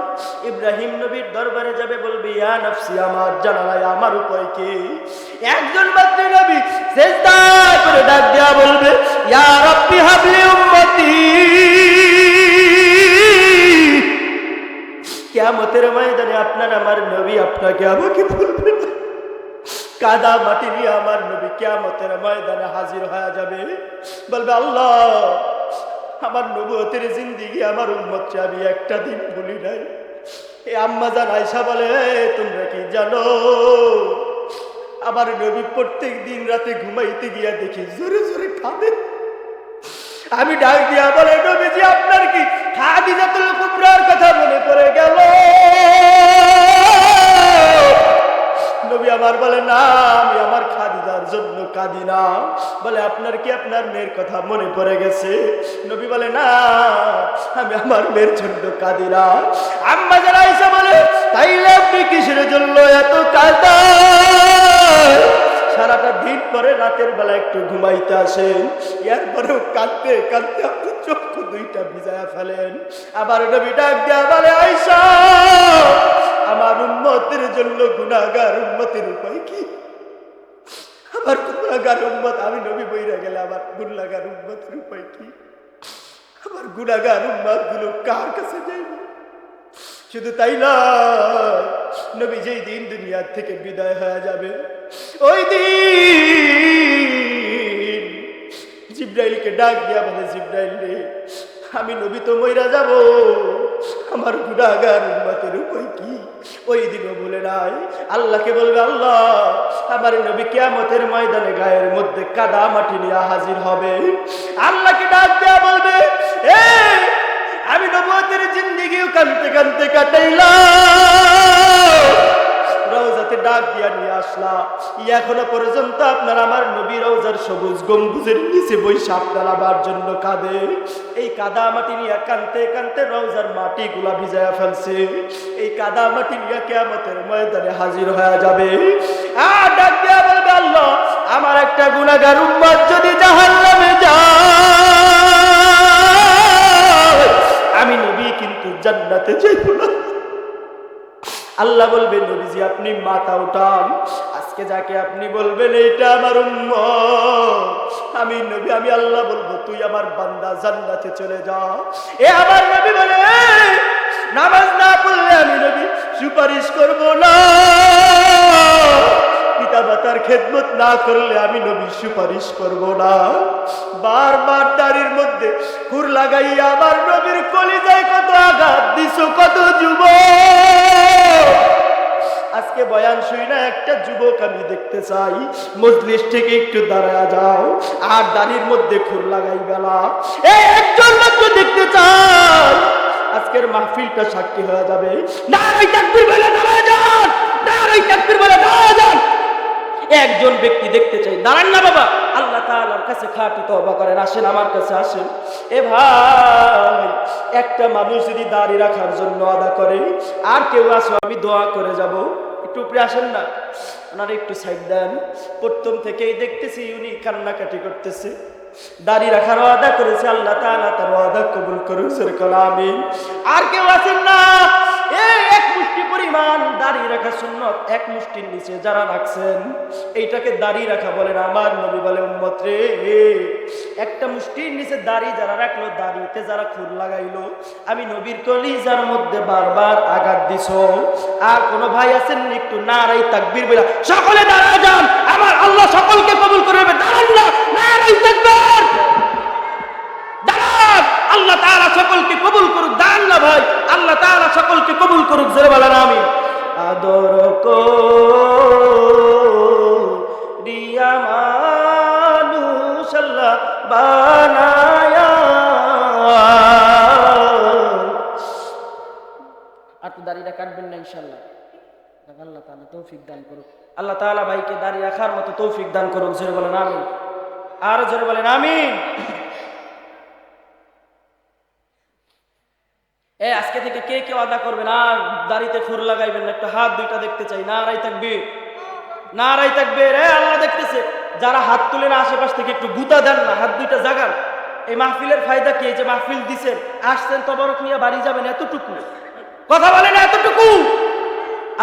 ইব্রাহিম নবীর দরবারে যাবে, বলবে ইয়া নফসি আমার জানা নাই, আমার উপায় কি। একজন মাত্র নবী সিজদা করে ডাক দেয়া বলবে ইয়া রাব্বি হাবলি উম্মতি। কিয়ামতের ময়দানে আপনার আমার নবী আপনাকে আমাকে বলবে না। কাদা মাটি নিয়ে আমার নবী কিয়ামতের ময়দানে হাজির হয়ে যাবে, বলবে আল্লাহ আমার নবুয়তের জিন্দেগি আমার উম্মতকে আমি একটা দিন ভুলি নাই। এ আম্মা জান আয়েশা বলে তোমরা কি জানো আমার নবী প্রত্যেক দিন রাতে ঘুমাইতে গিয়া দেখি জোরে জোরে কাঁদে। আমি ডাক দিয়া বলে নবীজি আপনার কি খাদিজাতুল কুবরার কথা মনে পড়ে গেল? নবী আমার বলে না, আমি আমার খাদিজার জন্য কাঁদি না। বলে আপনার কি আপনার মেয়ের কথা মনে পড়ে গেছে? নবী বলে না, আমি আমার মেয়ের জন্য কাঁদি না। আম্মা যারা আয়েশা বলে তাইলে আপনি কিসের জন্য এত কাঁদেন? সারাটা দিন পরে রাতের বেলা একটু ঘুমাইতে আসেন, এরপরেও কাঁদতে কাঁদতে আপনি চক্ষু দুইটা ভিজায়া ফেলেন। আবার নবী ডাক দিয়া বলে আয়েশা আমার উম্মতের জন্য গুনাহগার উম্মতের উপায় কি? আমার গুনাহগার উম্মত, আমি নবী বইরা গেলে আমার গুনাহগার উম্মতের উপায় কি? আমার গুনাহগার উম্মত গুলো কার কাছে যাইবে? শুধু তাই না, নবী যেই দিন দুনিয়া থেকে বিদায় হয়ে যাবে ওই দিন জিবরাইলকে ডাক দিয়া বলে জিবরাইল রে আমি নবী তো মইরা যাব, আমার গুনাহগার উম্মতের উপায় কি? ওই দিনও বলে নাই। আল্লাহকে বলবে আল্লাহ আমার নবী কিয়ামতের ময়দানে গায়ের মধ্যে কাদা মাটি নিয়ে হাজির হবে। আল্লাহকে ডাক দেয়া বলবে এ আমি নবুয়তের জিন্দেগিও কাঁদতে কাঁদতে কাটাইলাম, রওজাতে ডাক দিয়া নিয়ে আসলাম, এখনো পর্যন্ত আপনার আমার নবী রওজার সবুজ গম্বুজের নিচে বইসা আপনার আমার জন্য কাঁদে। এই কাদা মাটি নিয়ে কাঁদতে কাঁদতে রওজার মাটিগুলা ভিজায়া ফেলছে। এই কাদা মাটি নিয়ে কিয়ামতের ময়দানে হাজির হয়ে যাবে। আর ডাক দিয়া বলবে আল্লাহ আমার একটা গুনাহগার উম্মত যদি জাহান্নামে যায় আমি নবী কিন্তু জান্নাতে যাইব না। আল্লাহ বলবে নবীজি আপনি মাথা উঠান, আজকে যাকে আপনি বলবেন এইটা আমার উম্মত, আমি নবী আমি আল্লাহ বলবো তুই আমার বান্দা জান্নাতে চলে যা। এ আমার নবী বলে নামাজ না পড়লে আমি নবী সুপারিশ করব না, পিতা মাতার খেদমত না করলে আমি নবী সুপারিশ করব না। বারবার দাড়ির মধ্যে খুর লাগাইয়া আমার নবীর কলিজায় কত আঘাত দিছো, কত যুবক। আজকে বয়ান শুই না একটা যুবক আমি দেখতে চাই, মজলিস থেকে একটু দাঁড়ায়া যাও আর দাড়ির মধ্যে খুর লাগাই গেলা, এই একজন মাত্র দেখতে চাই। আজকের মাহফিলটা সাক্ষী হয়ে যাবে। নারে তাকবীর বলে দাঁড়ায় যান, নারে তাকবীর বলে দাঁড়ায় যান। একজন ব্যক্তি দেখতে চাই, দাঁড়ান না বাবা, আল্লাহ তাআলার কাছে খাঁটি তওবা করেন, আসেন আমার কাছে আসেন। এ ভাই একটা মানুষ যদি দাড়ি রাখার জন্য আদা করে আর কেউ আসো আমি দোয়া করে যাব, একটু উপরে আসেন না, ওনারা একটু সাইড দেন। প্রথম থেকেই দেখতেছি উনি কান্নাকাটি করতেছে, দাড়ি রাখার ওয়াদা করেছে, আল্লাহ তাআলা তার ওয়াদা কবুল করুন, আমিন। আর কেউ আছেন না, এই এক মুষ্টি পরিমাণ দাড়ি রাখা সুন্নত, এক মুষ্টির নিচে যারা রাখছেন এইটাকে দাড়ি রাখা বলেন। আমার নবী বলে উম্মত রে একটা মুষ্টির নিচে দাড়ি যারা রাখলো, দাড়িতে যারা খুর লাগাইলো, আমি নবীর কলিজার মধ্যে বারবার আঘাত দিছো। আর কোন ভাই আছেন একটু নারাই তাকবীর বলে সকলে দাঁড়া যান, আমার আল্লাহ সকলকে কবুল করবে। দাঁড়ান না, নারাই তাকবীর, আল্লাহ তাআলা সকলকে কবুল করুক। দান না ভাই, আল্লাহ তাআলা সকলকে কবুল করুক। জোরে বলেন আমিন। আদর করিয়া মানুষ আল্লাহ বানায়া। আর তো দাড়িটা কাটবেন না ইনশাআল্লাহ। আল্লাহ তাআলা তৌফিক দান করুক। আল্লাহ তাআলা ভাইকে দাড়ি রাখার মতো তৌফিক দান করুক। জোরে বলেন আমিন। আর জোরে বলেন আমিন। আজকে থেকে কে কে ওয়াদা করবেন আর দাড়িতে ফুল লাগাইবেন না? একটু হাত দুইটা দেখতে চাই। নারাই তাকবীর, নারাই তাকবীর। আল্লাহ দেখতেছে। যারা হাত তুলে না আশেপাশ থেকে একটু গুতা দেন না, হাত দুইটা জাগান। এই মাহফিলের ফায়দা কি? এই যে মাহফিল দিছেন, আসছেন তবরক নিয়ে বাড়ি যাবেন, এতটুকু কথা বলেন, এতটুকু।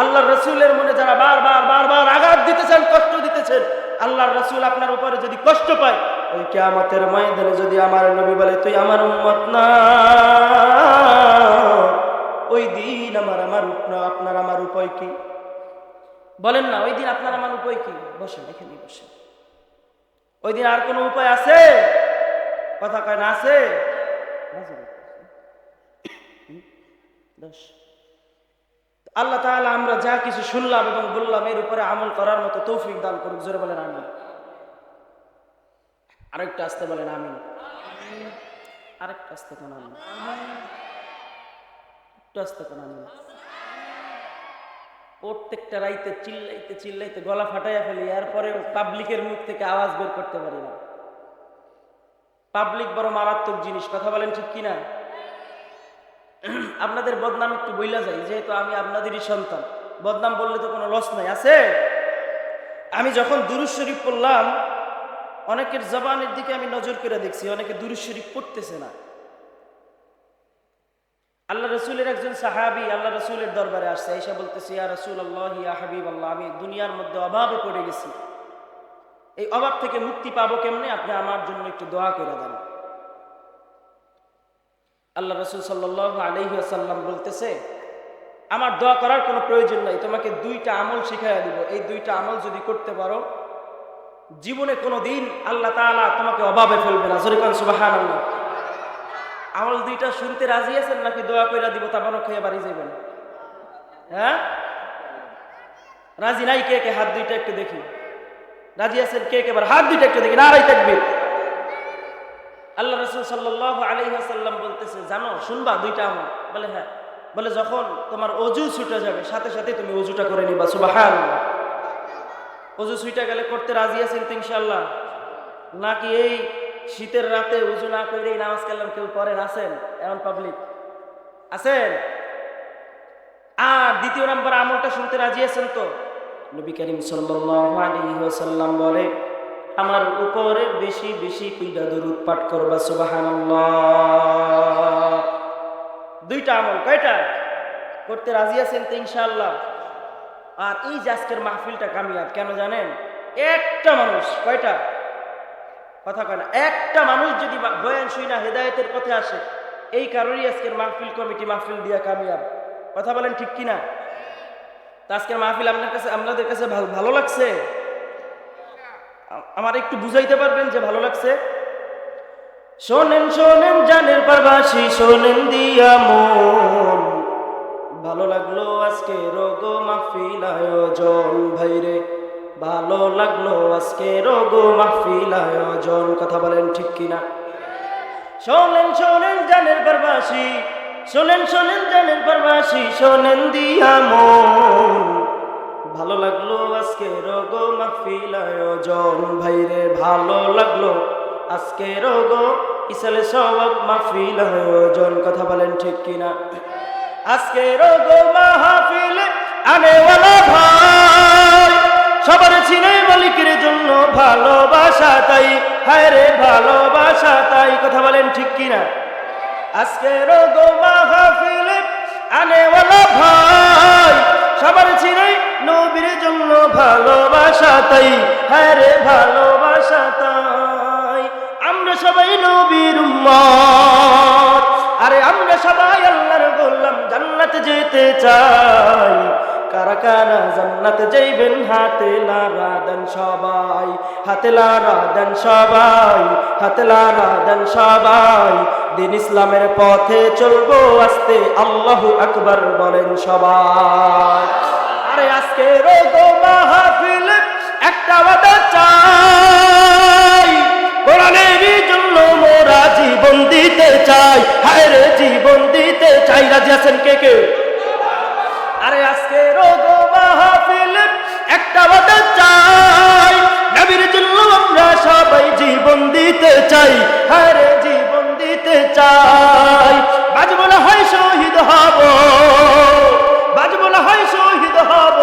আল্লাহর রাসূলের মনে যারা বারবার বারবার আঘাত দিতেছেন, কষ্ট দিতেছেন, আল্লাহর রাসূল আপনার উপরে যদি কষ্ট পায়, ওই কিয়ামতের ময়দানে যদি আমার নবী বলে তুই আমার উম্মত না, ওই দিন আমার আপনার আমার উপায় কি? বলেন না, ওই দিন আপনার আমার উপায় কি? বসেন, এখানেই বসেন। ওই দিন আর কোনো উপায় আছে? কথা কয় না আছে? আল্লাহ তাআলা আমরা যা কিছু শুনলাম এবং বললাম এর উপরে আমল করার মতো তৌফিক দান করুক। জোরে বলেন আমিন। আরেকটা আসতে বলেন আমিন। আরেকটা আসতে কোন আমিন, একটু আসতে কোন আমিন। প্রত্যেকটা রাইতে চিল্লাইতে চিল্লাইতে গলা ফাটাইয়া ফেলি, এরপরে পাবলিকের মুখ থেকে আওয়াজ বের করতে পারি না। পাবলিক বড় মারাত্মক জিনিস, কথা বলেন ঠিক কিনা? আপনাদের বদনাম একটু বইলা যাই, যেহেতু আমি আপনাদেরই সন্তান। বদনাম বললে তো কোনো লস নাই, আছে? আমি যখন দুরূদ শরীফ পড়লাম, অনেকের জবানের দিকে আমি নজর করে দেখছি, অনেকে দুরূদ শরীফ পড়তেছে না। আল্লাহ রাসূলের একজন সাহাবী আল্লাহ রাসূলের দরবারে আসছে, এসে বলতেছে, ইয়া রাসূলুল্লাহ, ইয়া হাবিবাল্লাহ, আমি দুনিয়ার মধ্যে অভাবে পড়ে গেছি, এই অভাব থেকে মুক্তি পাবো কেমনে? আপনি আমার জন্য একটু দোয়া করে দেন। আল্লাহ রাসূল সাল্লাল্লাহু আলাইহি ওয়াসাল্লাম বলতেছে, আমার দোয়া করার কোনো প্রয়োজন নাই, তোমাকে দুইটা আমল শিখাইয়া দিব। এই দুইটা আমল যদি করতে পারো, জীবনে কোনো দিন আল্লাহ তাআলা তোমাকে অভাবে ফেলবে না। জোরে কোন সুবহানাল্লাহ। আমল দুইটা শুনতে রাজি আছেন নাকি দোয়া কইরা দিব তারপর খেয়ে বাড়ি যাবেন? হ্যাঁ, রাজি নাই কে কে? হাত দুইটা একটু দেখি। রাজি আছেন কে কে? হাত দুইটা একটু দেখি। নারাই তাকবীর। আল্লাহ রাসূল সাল্লাল্লাহু আলাইহি ওয়াসাল্লাম বলতেছে, জানো শুনবা দুইটা আমল? বলে হ্যাঁ। বলে যখন তোমার অজু ছুটে যাবে, সাথে সাথে তুমি অজুটা করে নিবা। সুবহানাল্লাহ। অজু ছুটে গেলে করতে রাজি আছেন তো ইনশাআল্লাহ? নাকি এই শীতের রাতে উজু না করেই নামাজ কালাম কেউ করেন? আছেন এমন পাবলিক? আছেন? আর দ্বিতীয় নাম্বার আমলটা শুনতে রাজি আছেন তো? নবী করিম সাল্লাল্লাহু আলাইহি ওয়াসাল্লাম বলে, আমার উপরে বেশি বেশি কইরা দরুদ পাঠ করবা। সুবহানাল্লাহ। দুইটা আমল, কয়টা? করতে রাজি আছেন তো ইনশাআল্লাহ? আর এই যে আজকের মাহফিলটা কামিয়াব কেন জানেন? একটা মানুষ, কয়টা? কথা কয় না। একটা মানুষ যদি বয়ান শুই না হেদায়েতের পথে আসে, এই কারণেই আজকের মাহফিল কমিটি মাহফিল দিয়া কামিয়াব। কথা বলেন ঠিক কিনা? আজকের মাহফিল আপনাদের কাছে ভালো লাগছে? আমার একটু বুঝাইতে পারবেন যে ভালো লাগছে? শোনেন শোনেন জানের পারবাসী, শোনেন দিয়া মন, ভালো লাগলো আজকে রোগো মাহফিল আয়োজন। ভাইরে ভালো লাগলো আজকে রোগো মাহফিল আয়োজন। কথা বলেন ঠিক কিনা? শোনেন শোনেন জানের পারবাসী, শোনেন শোনেন জানের পারবাসী, শোনেন দিয়া মন, ভালো লাগলো আজকে রোগো মাহফিল আয়োজন। ভাইরে ভালো লাগলো আজকে রোগো ইসালে সওয়াব মাহফিল আয়োজন। কথা বলেন ঠিক কিনা? আজকে রোগো মাহফিল আনেওয়ালা ভাই, সবার ছিনে মালিকের জন্য ভালোবাসা তাই, হায় রে ভালোবাসা তাই। কথা বলেন ঠিক কিনা? আজকে রোগো মাহফিল আনেওয়ালা ভাই, সবার ছিনে নবীর জন্য ভালোবাসা তাই, হায় রে ভালোবাসা তাই। আমরা সবাই নবীর উম্মত, আরে আমরা সবাই আল্লাহর গোলাম, জান্নাতে যেতে চাই। কারা কারা জান্নাতে যাইবেন হাতে লারা দেন সবাই, হাতে লারা দেন সবাই, হাতে লারা দেন সবাই। দিন ইসলামের পথে চলবো আস্তে, আল্লাহু আকবার বলেন সবাই। আরে আজকে রোগো মাহফিল একটা বাধা চাই, কোরআনের জন্য মোরা জীবন দিতে চাই, হায় রে জীবন দিতে চাই। রাজি আছেন কে কে? আরে আজকে রোগো মাহফিল একটা বাধা চাই, নবীর জন্য আমরা সবাই জীবন দিতে চাই, হায় রে জীবন দিতে চাই। বাজবো না হয় শহীদ হব, বাজবো না হয় শহীদ হব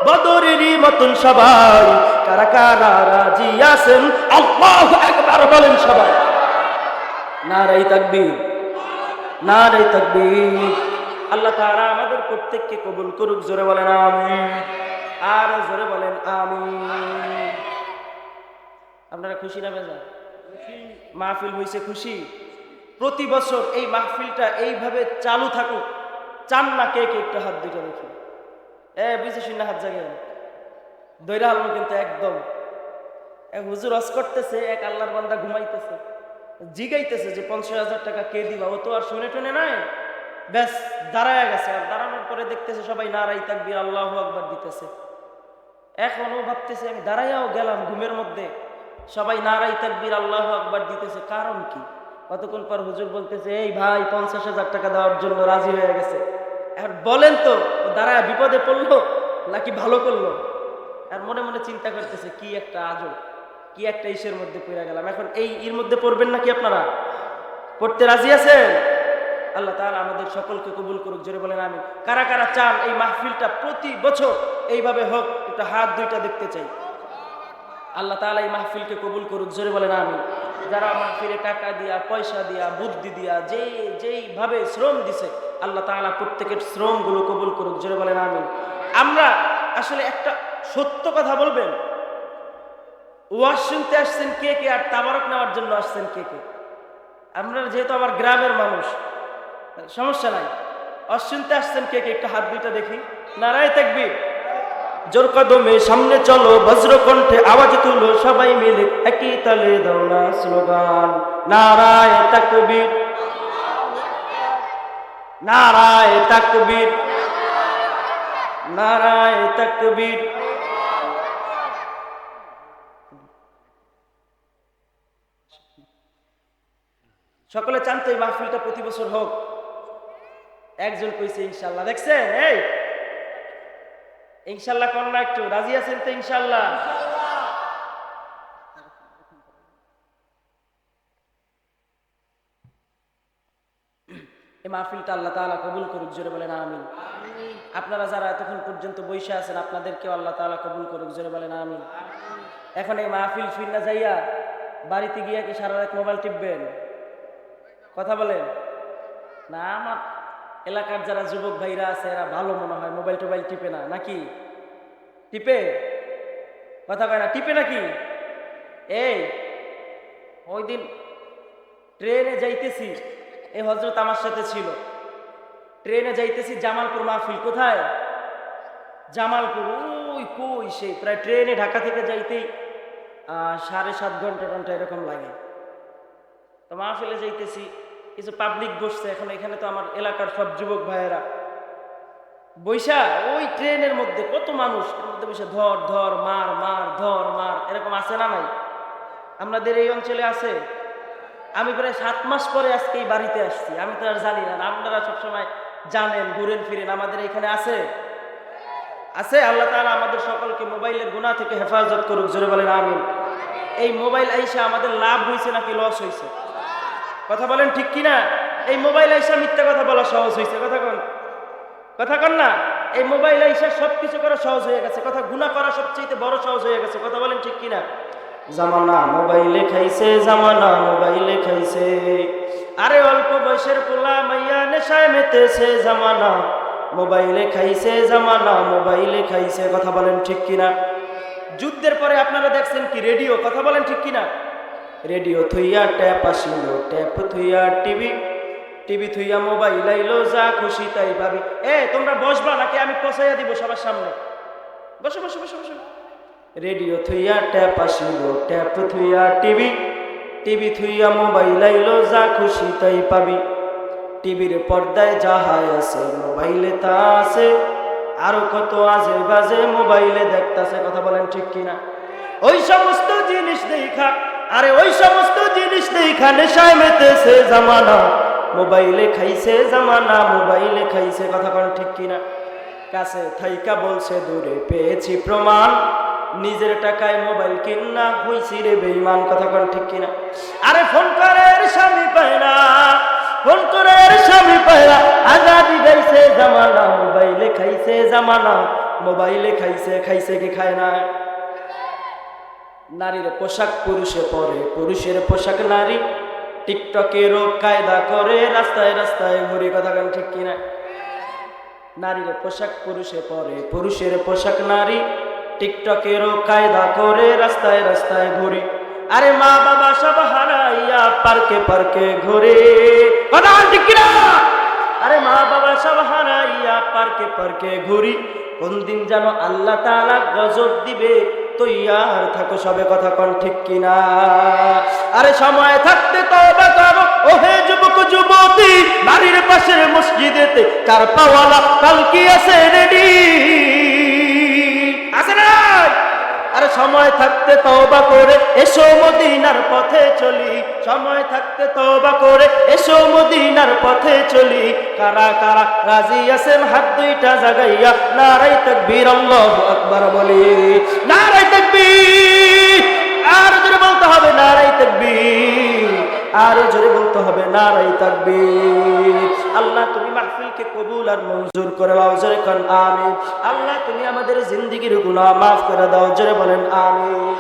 বদরেরই মতন সবাই। কারা কারা রাজি আছেন আল্লাহু আকবার বলেন সবাই। নারায়ে তাকবীর, নারায়ে তাকবীর। আল্লাহ তাআলা আমাদের প্রত্যেককে কবুল করুক, জোরে বলেন আমিন, আর জোরে বলেন আমিন। আপনারা খুশি না বেজার? মাহফিল হইছে খুশি? প্রতি বছর এই মাহফিলটা এইভাবে চালু থাকুক, চান না কে কে? একটু হাত দুইটা দেখি, বুঝে শুনে হাত জাগে দৈরা আলম কিন্তু একদম। এক হুজুর হজ করতেছে, এক আল্লাহর বান্দা ঘুমাইতেছে, জিগাইতেছে যে 50,000 টাকা কে দিবা? ও তো আর শুনে টুনে নাই, ব্যাস দাঁড়ায় গেছে। আর দাঁড়ানোর পরে দেখতেছে সবাই নারায়ে তাকবীর আল্লাহু আকবার দিতেছে। এখন ও ভাবতেছে আমি দাঁড়াইয়াও গেলাম ঘুমের মধ্যে, সবাই নারায়ে তাকবীর আল্লাহু আকবার দিতেছে, কারণ কি? কতক্ষণ পর হুজুর বলতেছে এই ভাই 50,000 টাকা দেওয়ার জন্য রাজি হয়ে গেছে। এখন বলেন তো ও দাঁড়ায় বিপদে পড়লো নাকি ভালো করলো? আর মনে মনে চিন্তা করতেছে কি একটা আজব, কি একটা ইসের মধ্যে পড়ে গেলাম। এখন এই এর মধ্যে পড়বেন নাকি? আপনারা পড়তে রাজি আছেন? আল্লাহ তাআলা আমাদের সকলকে কবুল করুক, জোরে বলেন আমিন। কারা কারা চান এই মাহফিলটা প্রতি বছর এইভাবে হোক? একটু হাত দুইটা দেখতে চাই। আল্লাহ তাআলা এই মাহফিলকে কবুল করুক, জোরে বলেন আমিন। যারা মাহফিলে টাকা দিয়া, পয়সা দিয়া, বুদ্ধি দিয়া, যেইভাবে শ্রম দিছে, আল্লাহ তাআলা প্রত্যেকের শ্রমগুলো কবুল করুক, জোরে বলেন আমিন। আমরা আসলে একটা সত্য কথা বলবেন, ওয়াজ শুনতে আসছেন কে কে, আর তাবারক নেওয়ার জন্য আসছেন কে কে? আপনারা যেহেতু আমার গ্রামের মানুষ, সমস্যা নাই। ওয়াজ শুনতে আসছেন কে কে? একটু হাত দুইটা দেখি। নারায়ে তাকবীর। জোর কদমে সামনে চলো, বজ্র কণ্ঠে আওয়াজ তুলো, সবাই মিলে একই তালে দাও না স্লোগান। নারায়ে তাকবীর, নারায়ে তাকবীর, নারায়ে তাকবীর। সকলে চান তো এই মাহফিলটা প্রতি বছর হোক? একজন কইছে ইনশাআল্লাহ। দেখছেন? এই ইনশাআল্লাহ কোন না একটু রাজি আছেন তো? ইনশাআল্লাহ। এই মাহফিলটা আল্লাহ তাআলা কবুল করুক, জোরে বলেন আমিন। আপনারা যারা এতক্ষণ পর্যন্ত বসে আছেন, আপনাদেরকেও আল্লাহ তাআলা কবুল করুক, জোরে বলেন আমিন। এখন এই মাহফিল ফিরনা যাইয়া বাড়িতে গিয়া কি সারা রাত মোবাইল টিপবেন? কথা বলেন না। আমার এলাকার যারা যুবক ভাইরা আছে এরা ভালো মনে হয় মোবাইল টোবাইল টিপে না, নাকি টিপে? কথা কয় না, টিপে নাকি? এই ওই দিন ট্রেনে যাইতেছি, এই হযরত আমার সাথে ছিল, ট্রেনে যাইতেছি জামালপুর মাহফিল। কোথায়? জামালপুর। ওই কই সেই প্রায় ট্রেনে ঢাকা থেকে যাইতেই 7.5 ঘন্টা এরকম লাগে। তো মাহফিলে যাইতেছি, কিছু পাবলিক বসছে। এখন এখানে তো আমার এলাকার সব যুবক ভাইয়েরা বৈশা, ওই ট্রেনের মধ্যে কত মানুষ, এর মধ্যে বসে ধর ধর মার, মার ধর মার, এরকম আছে না নাই? আমাদের এই অঞ্চলে আছে। আমি প্রায় 7 মাস পরে আজকে এই বাড়িতে আসছি, আমি তো আর জানি না। আপনারা সবসময় জানেন, ঘুরেন ফিরেন, আমাদের এখানে আছে আছে। আল্লাহ তাআলা আমাদের সকলকে মোবাইলের গুনাহ থেকে হেফাজত করুক, জোরে বলেন আমিন। এই মোবাইল আইসা আমাদের লাভ হয়েছে নাকি লস হয়েছে? কথা বলেন ঠিক কিনা? এই মোবাইল আইসা মিথ্যা কথা বলা সহজ হয়েছে, কথা কন না। এই মোবাইল আইসা সবকিছু করা সহজ হয়ে গেছে, কথা গুনাহ করা সবচেয়ে বড় সহজ হয়ে গেছে, কথা বলেন ঠিক কিনা? জামানা মোবাইলে খাইছে, জামানা মোবাইলে খাইছে। আরে অল্প বয়সের পোলা মাইয়া নেশায় মেতেছে, জামানা মোবাইলে খাইছে, জামানা মোবাইলে খাইছে, কথা বলেন ঠিক কিনা? যুদ্ধের পরে আপনারা দেখছেন কি রেডিও, কথা বলেন ঠিক কিনা? রেডিও থুইয়া ট্যাপ আসিল, ট্যাপ থুইয়া টিভি, টিভি থুইয়া মোবাইল আইলো, যা খুশি তাই পাবি। তোমরা বসবা নাকি আমি পচাইয়া দিব সবার সামনে? বসো বসো বসো বসো। রেডিও থুইয়া ট্যাপ আসিল, ট্যাপ থুইয়া টিভি, টিভি থুইয়া মোবাইল আইলো, যা খুশি তাই পাবি। টিভির পর্দায় যাহা আছে মোবাইলে তা আছে, আরো কত আজে বাজে মোবাইলে দেখতাছে। কথা বলেন ঠিক কিনা? ওই সমস্ত জিনিস দেখা, আরে ওই সমস্ত জিনিস দেখা নেশায় মেতেছে জামানা, মোবাইলে খাইছে জামানা, মোবাইলে খাইছে। কথা বলেন ঠিক কিনা? কাছে থাইকা বলছে দূরে পেয়েছি প্রমাণ, নিজের টাকায় মোবাইল কিনা হইছি রে বেঈমান। কথা বলেন ঠিক কিনা? আরে ফোন করে স্বামী পায় না, ফোন করে স্বামী পায় না, আজাদি গাইছে জামানা, মোবাইলে খাইছে জামানা, মোবাইলে খাইছে। খাইছে কি খায় না? নারীর পোশাক পুরুষে পরে, পুরুষের পোশাক নারী, টিকটকেরও কায়দা করে রাস্তায় রাস্তায় ঘুরি। কথা বলেন ঠিক কিনা? নারীর পোশাক পুরুষে পরে, পুরুষের পোশাক নারী, টিকটকেরও কায়দা করে রাস্তায় রাস্তায় ঘুরি। আরে মা বাবা সব হারাইয়া পার্কে পার্কে ঘুরে। কথা ঠিক কিনা? আরে মা বাবা সব হারাইয়া পার্কে পার্কে ঘুরি, কোন দিন যেন আল্লাহ তাআলা গজব দিবে, তৈয়ার থাকো সবে। কথা কোন ঠিক কিনা? আরে সময় থাকতে তওবা করো ও হে যুবক যুবতী, বাড়ির পাশের মসজিদেতে কার পাওয়ালা পালকি আছে রেডি, আছে না? আরে সময় থাকতে তওবা করে এসো মদিনার পথে চলি, সময় থাকতে তওবা করে এসো মদিনার পথে চলি। কারা কারা রাজি আছেন হাত দুইটা জাগাইয়া নারায়ে তাকবীর আল্লাহু আকবার বলি। নারায়ে তাকবীর, আর জোরে বলতে হবে নারায়ে তাকবীর, আরো জোরে বলতে হবে নারায়ে তাকবীর। আল্লাহ তুমি মাহফিলকে কবুল আর মঞ্জুর করে দাও, জোরে কোন আমিন। আল্লাহ তুমি আমাদের জিন্দেগীর গুনাহ মাফ করে দাও, জোরে বলেন আমিন।